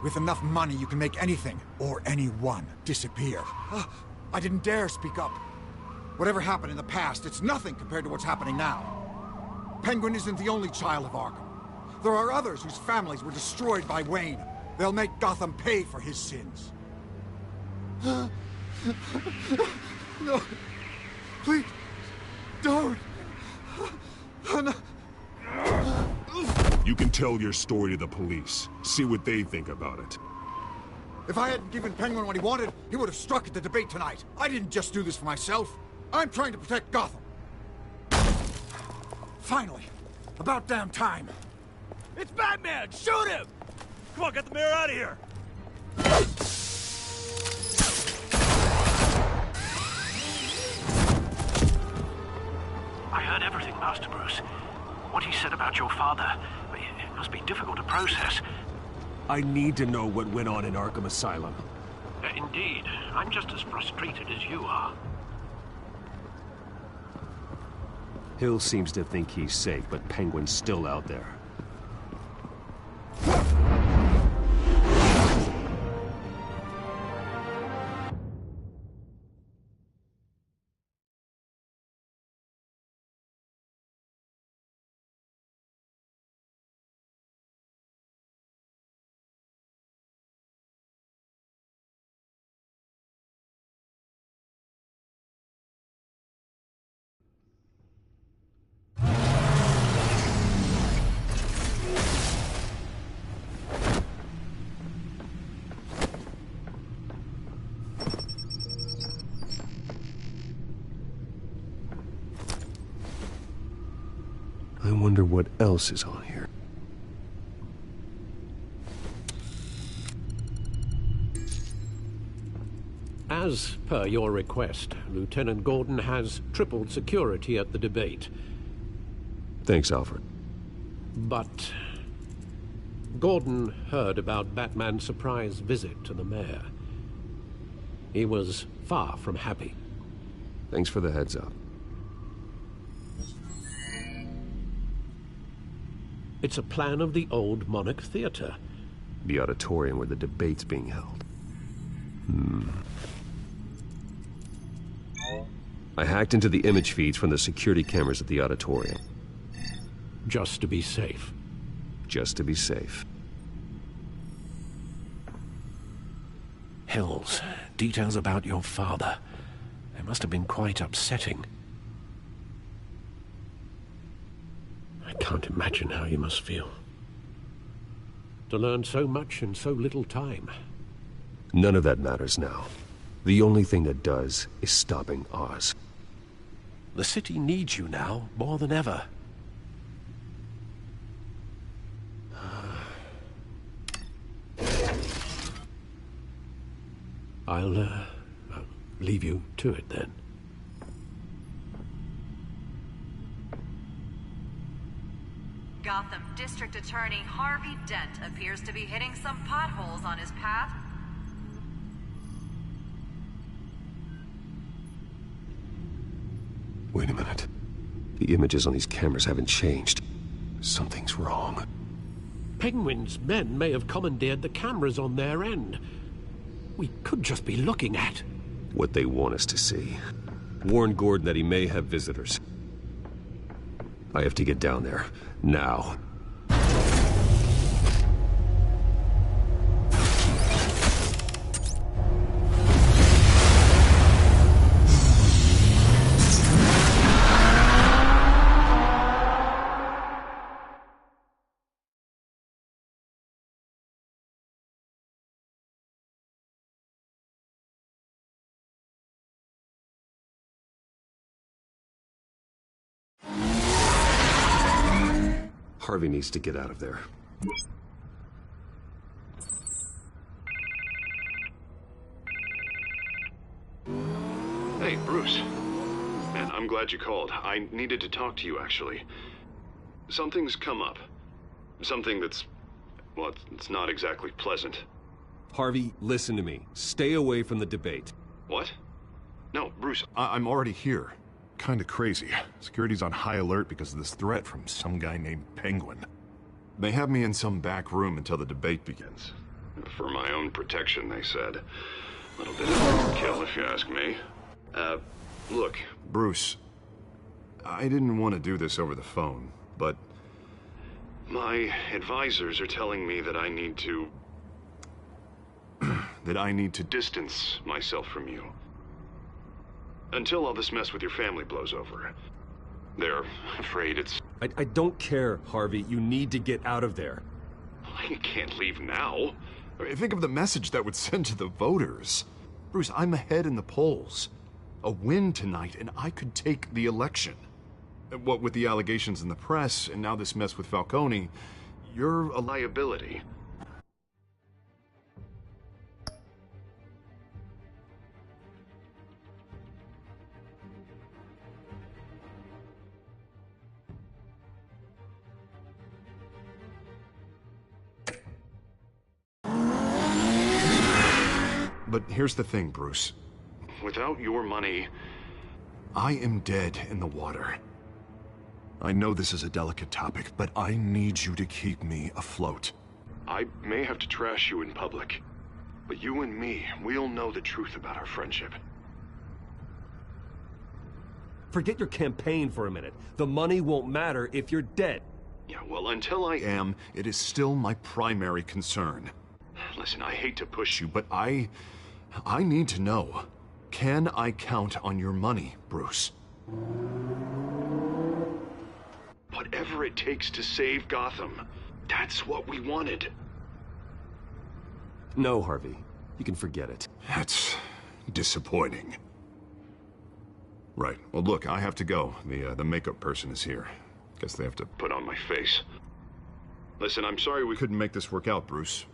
With enough money, you can make anything, or anyone, disappear. I didn't dare speak up. Whatever happened in the past, it's nothing compared to what's happening now. Penguin isn't the only child of Arkham. There are others whose families were destroyed by Wayne. They'll make Gotham pay for his sins. No. Please. Don't. No. You can tell your story to the police. See what they think about it. If I hadn't given Penguin what he wanted, he would have struck at the debate tonight. I didn't just do this for myself. I'm trying to protect Gotham. Finally. About damn time. It's Batman! Shoot him! Come on, get the mayor out of here! I heard everything, Master Bruce. What he said about your father, it must be difficult to process. I need to know what went on in Arkham Asylum. Indeed. I'm just as frustrated as you are. Hill seems to think he's safe, but Penguin's still out there. I wonder what else is on here. As per your request, Lieutenant Gordon has tripled security at the debate. Thanks, Alfred. But Gordon heard about Batman's surprise visit to the mayor. He was far from happy. Thanks for the heads up. It's a plan of the old Monarch Theater. The auditorium where the debate's being held. I hacked into the image feeds from the security cameras at the auditorium. Just to be safe. Just to be safe. Hills, details about your father. They must have been quite upsetting. I can't imagine how you must feel. To learn so much in so little time. None of that matters now. The only thing that does is stopping Oz. The city needs you now, more than ever. I'll leave you to it then. Gotham District Attorney Harvey Dent appears to be hitting some potholes on his path. Wait a minute. The images on these cameras haven't changed. Something's wrong. Penguin's men may have commandeered the cameras on their end. We could just be looking at what they want us to see. Warn Gordon that he may have visitors. I have to get down there. Now. Harvey needs to get out of there. Hey, Bruce. Man, I'm glad you called. I needed to talk to you, actually. Something's come up. Something that's... well, it's not exactly pleasant. Harvey, listen to me. Stay away from the debate. What? No, Bruce, I'm already here. Kinda crazy. Security's on high alert because of this threat from some guy named Penguin. They have me in some back room until the debate begins. For my own protection, they said. A little bit of overkill, if you ask me. Look, Bruce, I didn't want to do this over the phone, but my advisors are telling me that I need to... that I need to distance myself from you. Until all this mess with your family blows over. They're afraid it's... I don't care, Harvey. You need to get out of there. I can't leave now. I mean, think of the message that would send to the voters. Bruce, I'm ahead in the polls. A win tonight, and I could take the election. What with the allegations in the press, and now this mess with Falcone, you're a liability. But here's the thing, Bruce. Without your money, I am dead in the water. I know this is a delicate topic, but I need you to keep me afloat. I may have to trash you in public, but you and me, we'll know the truth about our friendship. Forget your campaign for a minute. The money won't matter if you're dead. Yeah, well, until I am, it is still my primary concern. Listen, I hate to push you, but I need to know. Can I count on your money, Bruce? Whatever it takes to save Gotham, that's what we wanted. No, Harvey. You can forget it. That's disappointing. Right. Well, look, I have to go. The makeup person is here. Guess they have to put on my face. Listen, I'm sorry we couldn't make this work out, Bruce.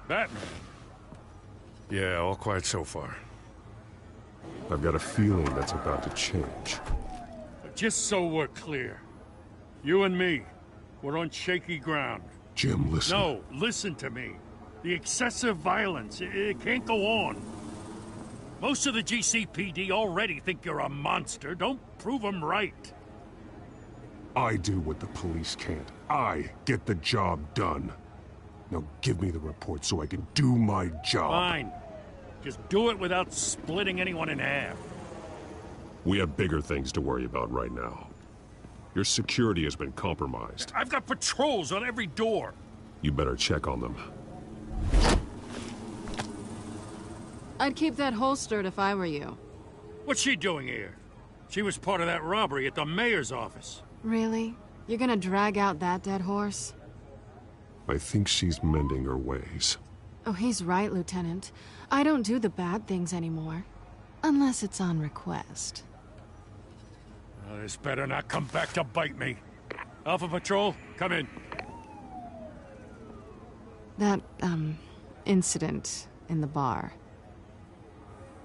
Batman. Yeah, all quiet so far. I've got a feeling that's about to change. Just so we're clear, you and me, we're on shaky ground. Jim, listen. No, listen to me. The excessive violence, it can't go on. Most of the GCPD already think you're a monster. Don't prove them right. I do what the police can't. I get the job done. Now give me the report so I can do my job. Fine. Just do it without splitting anyone in half. We have bigger things to worry about right now. Your security has been compromised. I've got patrols on every door. You better check on them. I'd keep that holstered if I were you. What's she doing here? She was part of that robbery at the mayor's office. Really? You're gonna drag out that dead horse? I think she's mending her ways. Oh, he's right, Lieutenant. I don't do the bad things anymore. Unless it's on request. This better not come back to bite me. Alpha Patrol, come in. That, incident in the bar.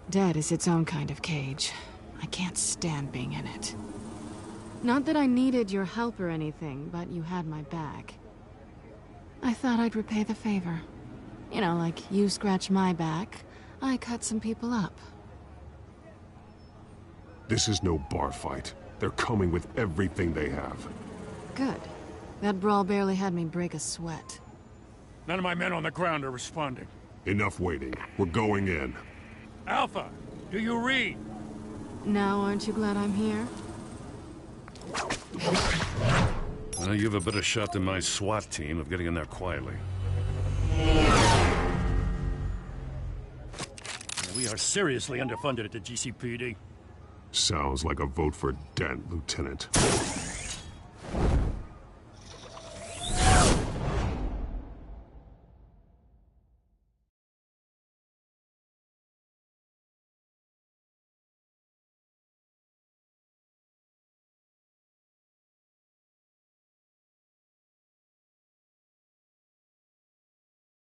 Dead is its own kind of cage. I can't stand being in it. Not that I needed your help or anything, but you had my back. I thought I'd repay the favor. You know, like you scratch my back, I cut some people up. This is no bar fight. They're coming with everything they have. Good. That brawl barely had me break a sweat. None of my men on the ground are responding. Enough waiting. We're going in. Alpha, do you read? Now, aren't you glad I'm here? Well, you have a better shot than my SWAT team of getting in there quietly. We are seriously underfunded at the GCPD. Sounds like a vote for Dent, Lieutenant.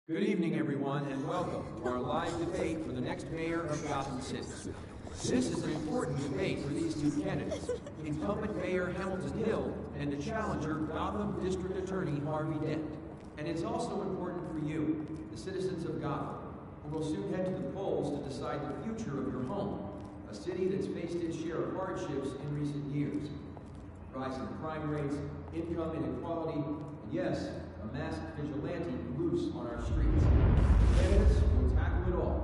Good evening, everyone, and welcome to our live debate for the next mayor of Gotham City. This is an important debate for these two candidates, incumbent Mayor Hamilton Hill and the challenger Gotham District Attorney Harvey Dent. And it's also important for you, the citizens of Gotham, who will soon head to the polls to decide the future of your home, a city that's faced its share of hardships in recent years. Rising crime rates, income inequality, and yes, a masked vigilante loose on our streets. Candidates will tackle it all.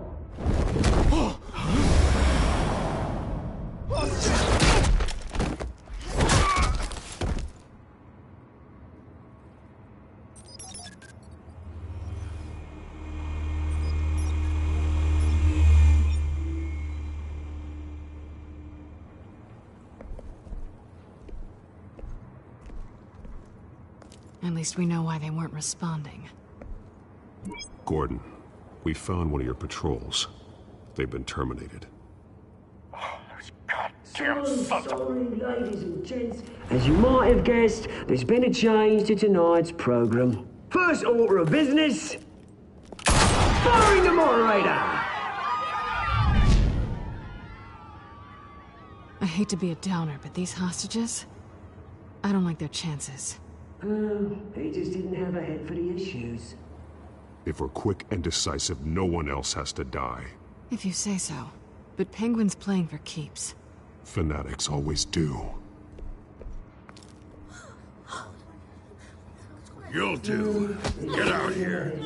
At least we know why they weren't responding. Gordon, we found one of your patrols. They've been terminated. So sorry, ladies and gents. As you might have guessed, there's been a change to tonight's program. First order of business, firing the moderator. I hate to be a downer, but these hostages, I don't like their chances. He just didn't have a head for the issues. If we're quick and decisive, no one else has to die. If you say so. But Penguin's playing for keeps. Fanatics always do. You'll do. Get out here.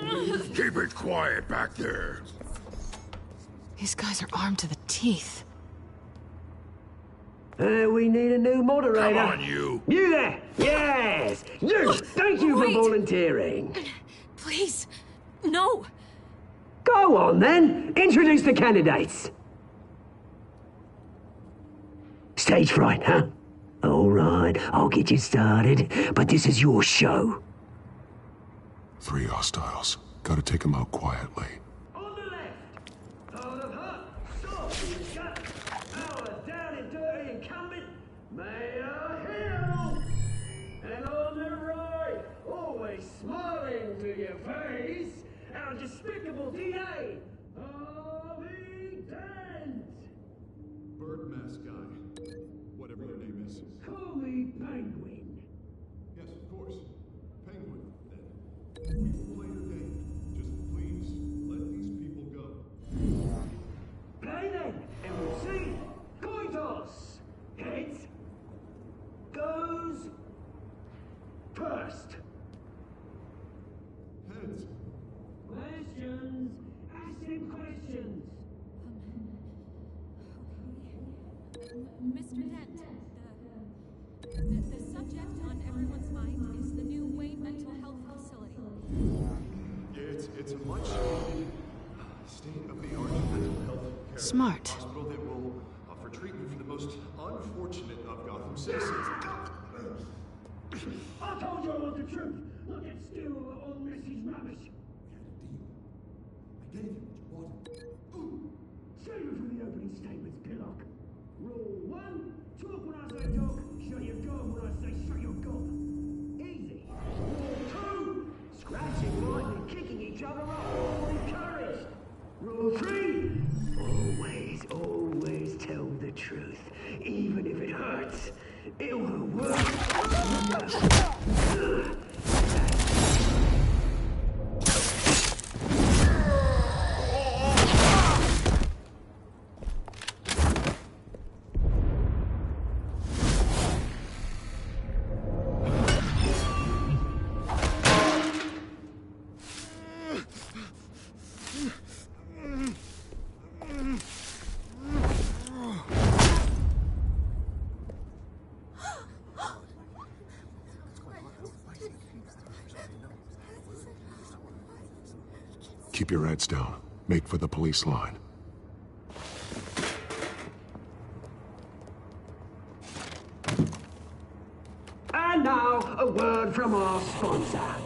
Keep it quiet back there. These guys are armed to the teeth. We need a new moderator. Come on, you. You there! Yes! You! Thank you for volunteering. Please, no. Go on, then. Introduce the candidates. Stage fright, huh? All right, I'll get you started, but this is your show. 3 hostiles. Gotta take them out quietly. On the left, out of hot, soft, we've got our down and dirty incumbent, Mayor Hill. And on the right, always smiling to your face, our despicable DA, Harvey Dent. Bird mask guy. Whatever your name is. Call me Penguin. Yes, of course. Penguin, then. We will play your game. Just please, let these people go. Play then, and we'll see. Coin toss. Heads goes first. Heads. Questions. Ask him questions. Mr. Dent, the subject on everyone's mind is the new Wayne mental health facility. Yeah, it's a much needed state-of-the-art mental health care Smart. hospital that will offer treatment for the most unfortunate of Gotham citizens. I told you I want the truth. Look, it's still on this rubbish. I gave you what you wanted. Save it for the opening statements, Pillock. Rule 1, talk when I say talk, shut your gob when I say shut your gob. Easy. Rule 2, scratching, biting, and kicking each other are all encouraged. Rule 3, always tell the truth, even if it hurts. It will work. Keep your heads down. Make for the police line. And now, a word from our sponsor.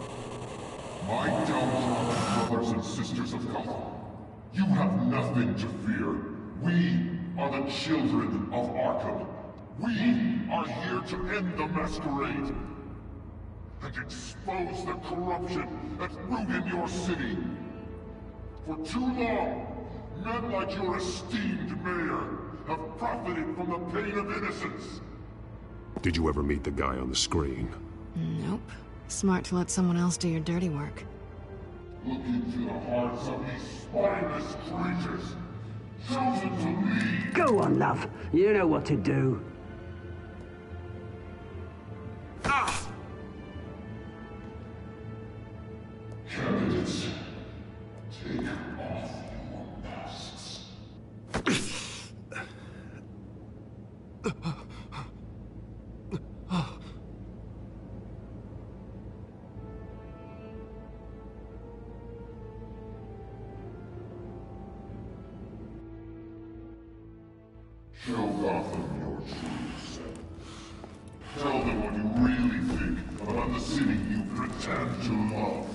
My downtrodden brothers and sisters of Gotham, you have nothing to fear. We are the children of Arkham. We are here to end the masquerade and expose the corruption that's ruined your city. For too long, men like your esteemed mayor have profited from the pain of innocence. Did you ever meet the guy on the screen? Nope. Smart to let someone else do your dirty work. Look into the hearts of these spineless creatures, chosen to lead. Go on, love. You know what to do. Candidates, take off your masks. Show Gotham your true self. Tell them what you really think about the city you pretend to love.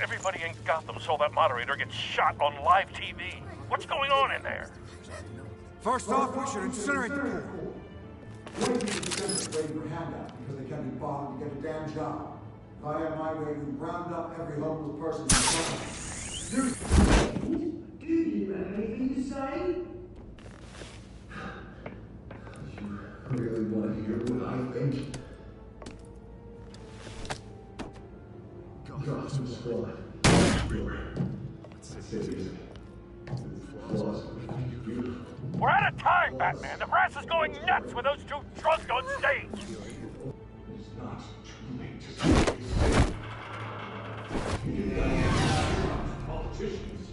Everybody in Gotham saw that moderator get shot on live TV. What's going on in there? First off, we should incinerate the pool. Waiting for handout because they can't be bothered to get a damn job. If I had my way, we'd round up every homeless person in the country. Do you have anything to say? You really want to hear what I think? Gotham Squad. We're out of time, Batman. The press is going nuts with those two drunks on stage. It's not too late to politicians.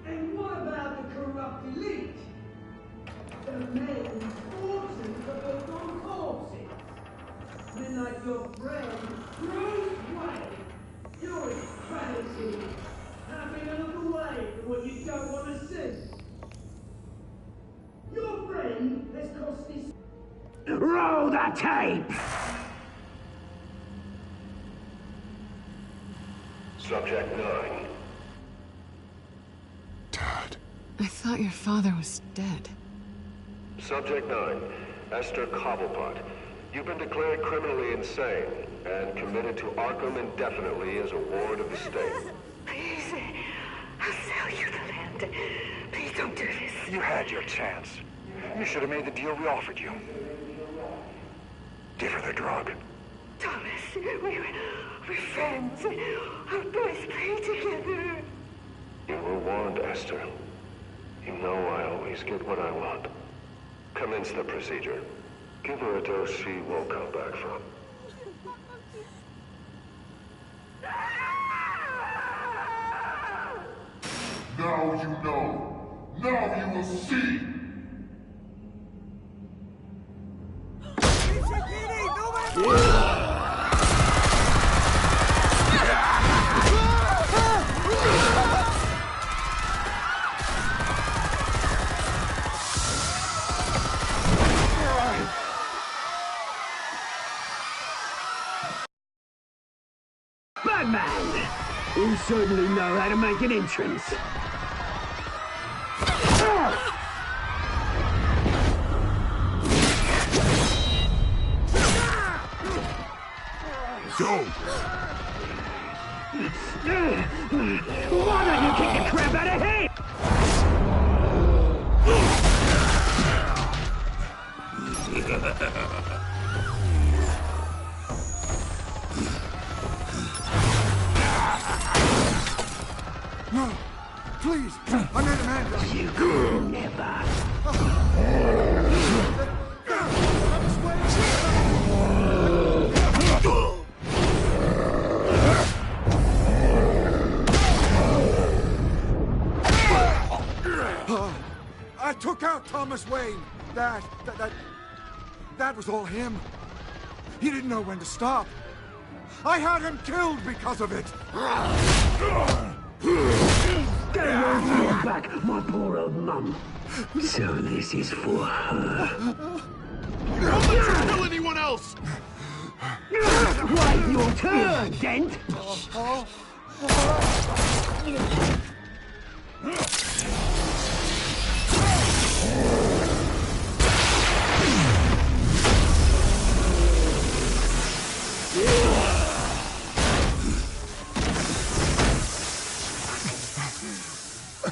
And what about the corrupt elite? The men whose fortunes are built on corpses. Men like your friend, Bruce Wayne. You're crazy. Having a look away from what you don't want to see. Your friend has cost this. Roll the tape! Subject 9. Dad. I thought your father was dead. Subject 9. Esther Cobblepot. You've been declared criminally insane and committed to Arkham indefinitely as a ward of the state. Please, I'll sell you the land. Please don't do this. You had your chance. You should have made the deal we offered you. Give her the drug. Thomas, we're friends. Our boys play together. You were warned, Esther. You know I always get what I want. Commence the procedure. Give her a dose she won't come back from. Now you know. Now you will see. You certainly know how to make an entrance. Go! Why don't you kick the crap out of him? No! Please! I made a man! You could never. I took out Thomas Wayne. That was all him. He didn't know when to stop. I had him killed because of it. Get away from your back, my poor old mum. So this is for her. Don't let you kill anyone else! Right, your turn, Dent.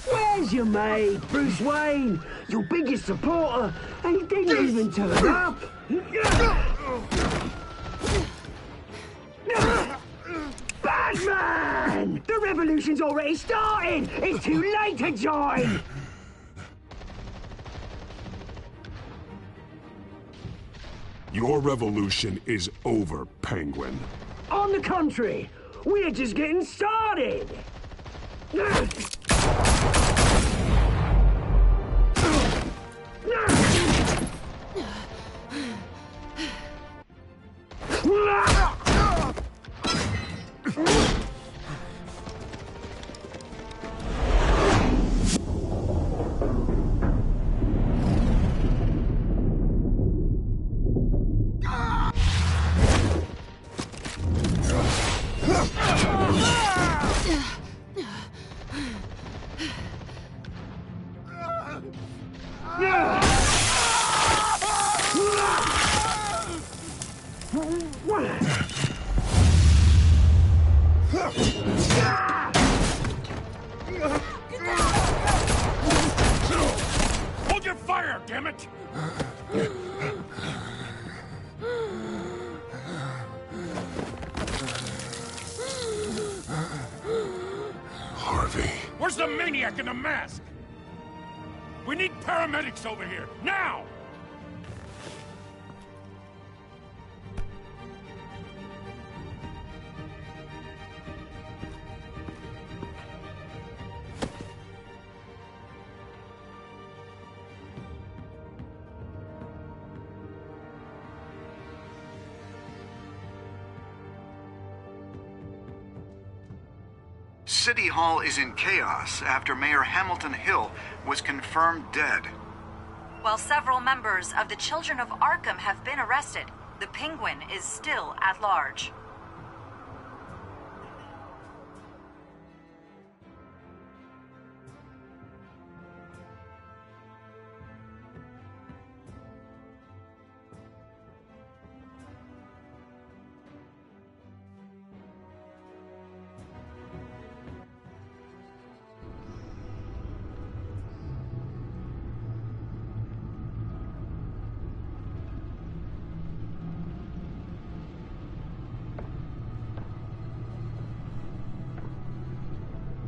Where's your mate, Bruce Wayne? Your biggest supporter, and he didn't even turn up. Batman! The revolution's already started! It's too late to join! Your revolution is over, Penguin. On the contrary, we're just getting started! Hold your fire, damn it! Harvey. Where's the maniac in the mask? We need paramedics over here, now! City Hall is in chaos after Mayor Hamilton Hill was confirmed dead. While several members of the Children of Arkham have been arrested, the Penguin is still at large.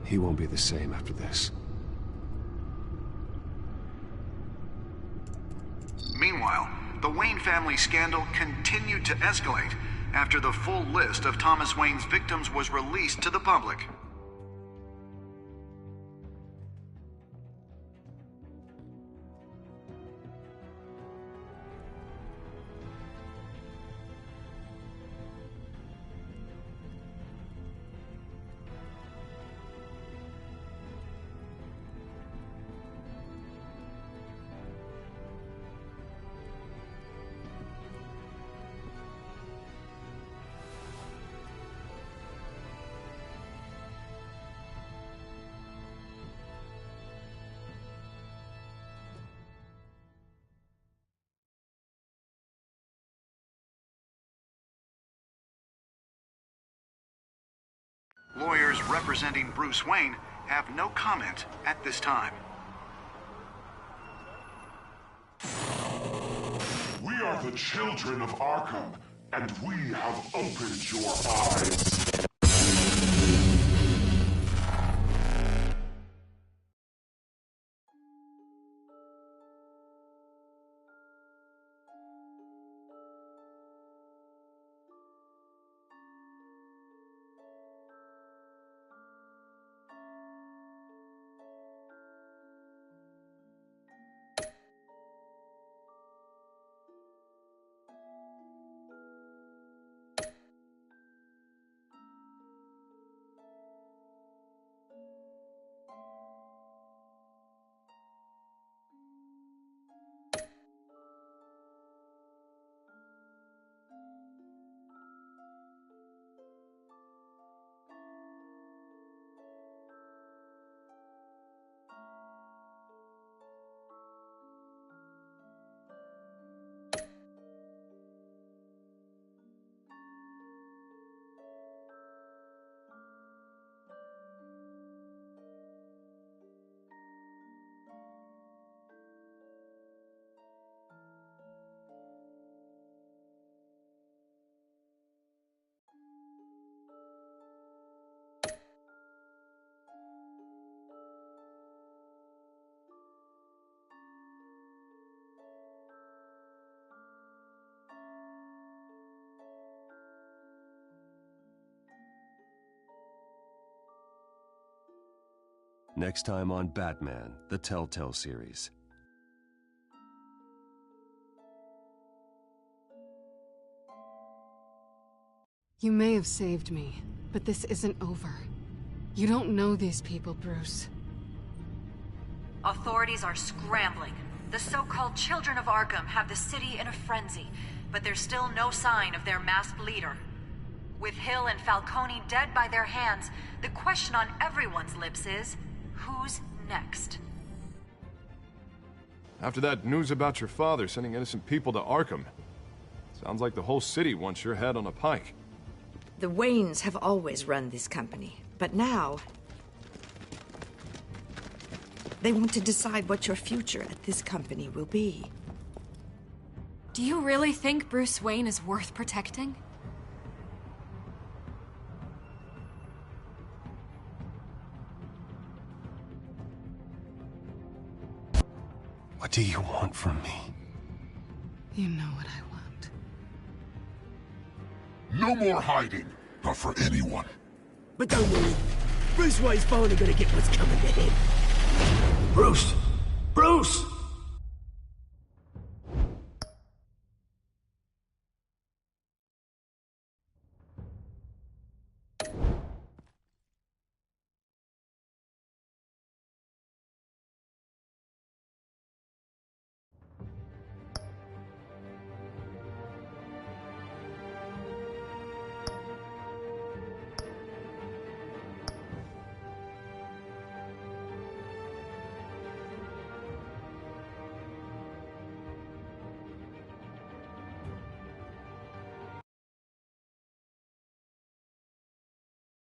He won't be the same after this. Meanwhile, the Wayne family scandal continued to escalate after the full list of Thomas Wayne's victims was released to the public. Lawyers representing Bruce Wayne have no comment at this time. We are the children of Arkham, and we have opened your eyes. Next time on Batman, the Telltale series. You may have saved me, but this isn't over. You don't know these people, Bruce. Authorities are scrambling. The so-called Children of Arkham have the city in a frenzy, but there's still no sign of their masked leader. With Hill and Falcone dead by their hands, the question on everyone's lips is, who's next? After that news about your father sending innocent people to Arkham, sounds like the whole city wants your head on a pike. The Waynes have always run this company, but now they want to decide what your future at this company will be. Do you really think Bruce Wayne is worth protecting? What do you want from me? You know what I want. No more hiding, not for anyone. But don't worry, Bruce Wayne's finally gonna get what's coming to him. Bruce! Bruce!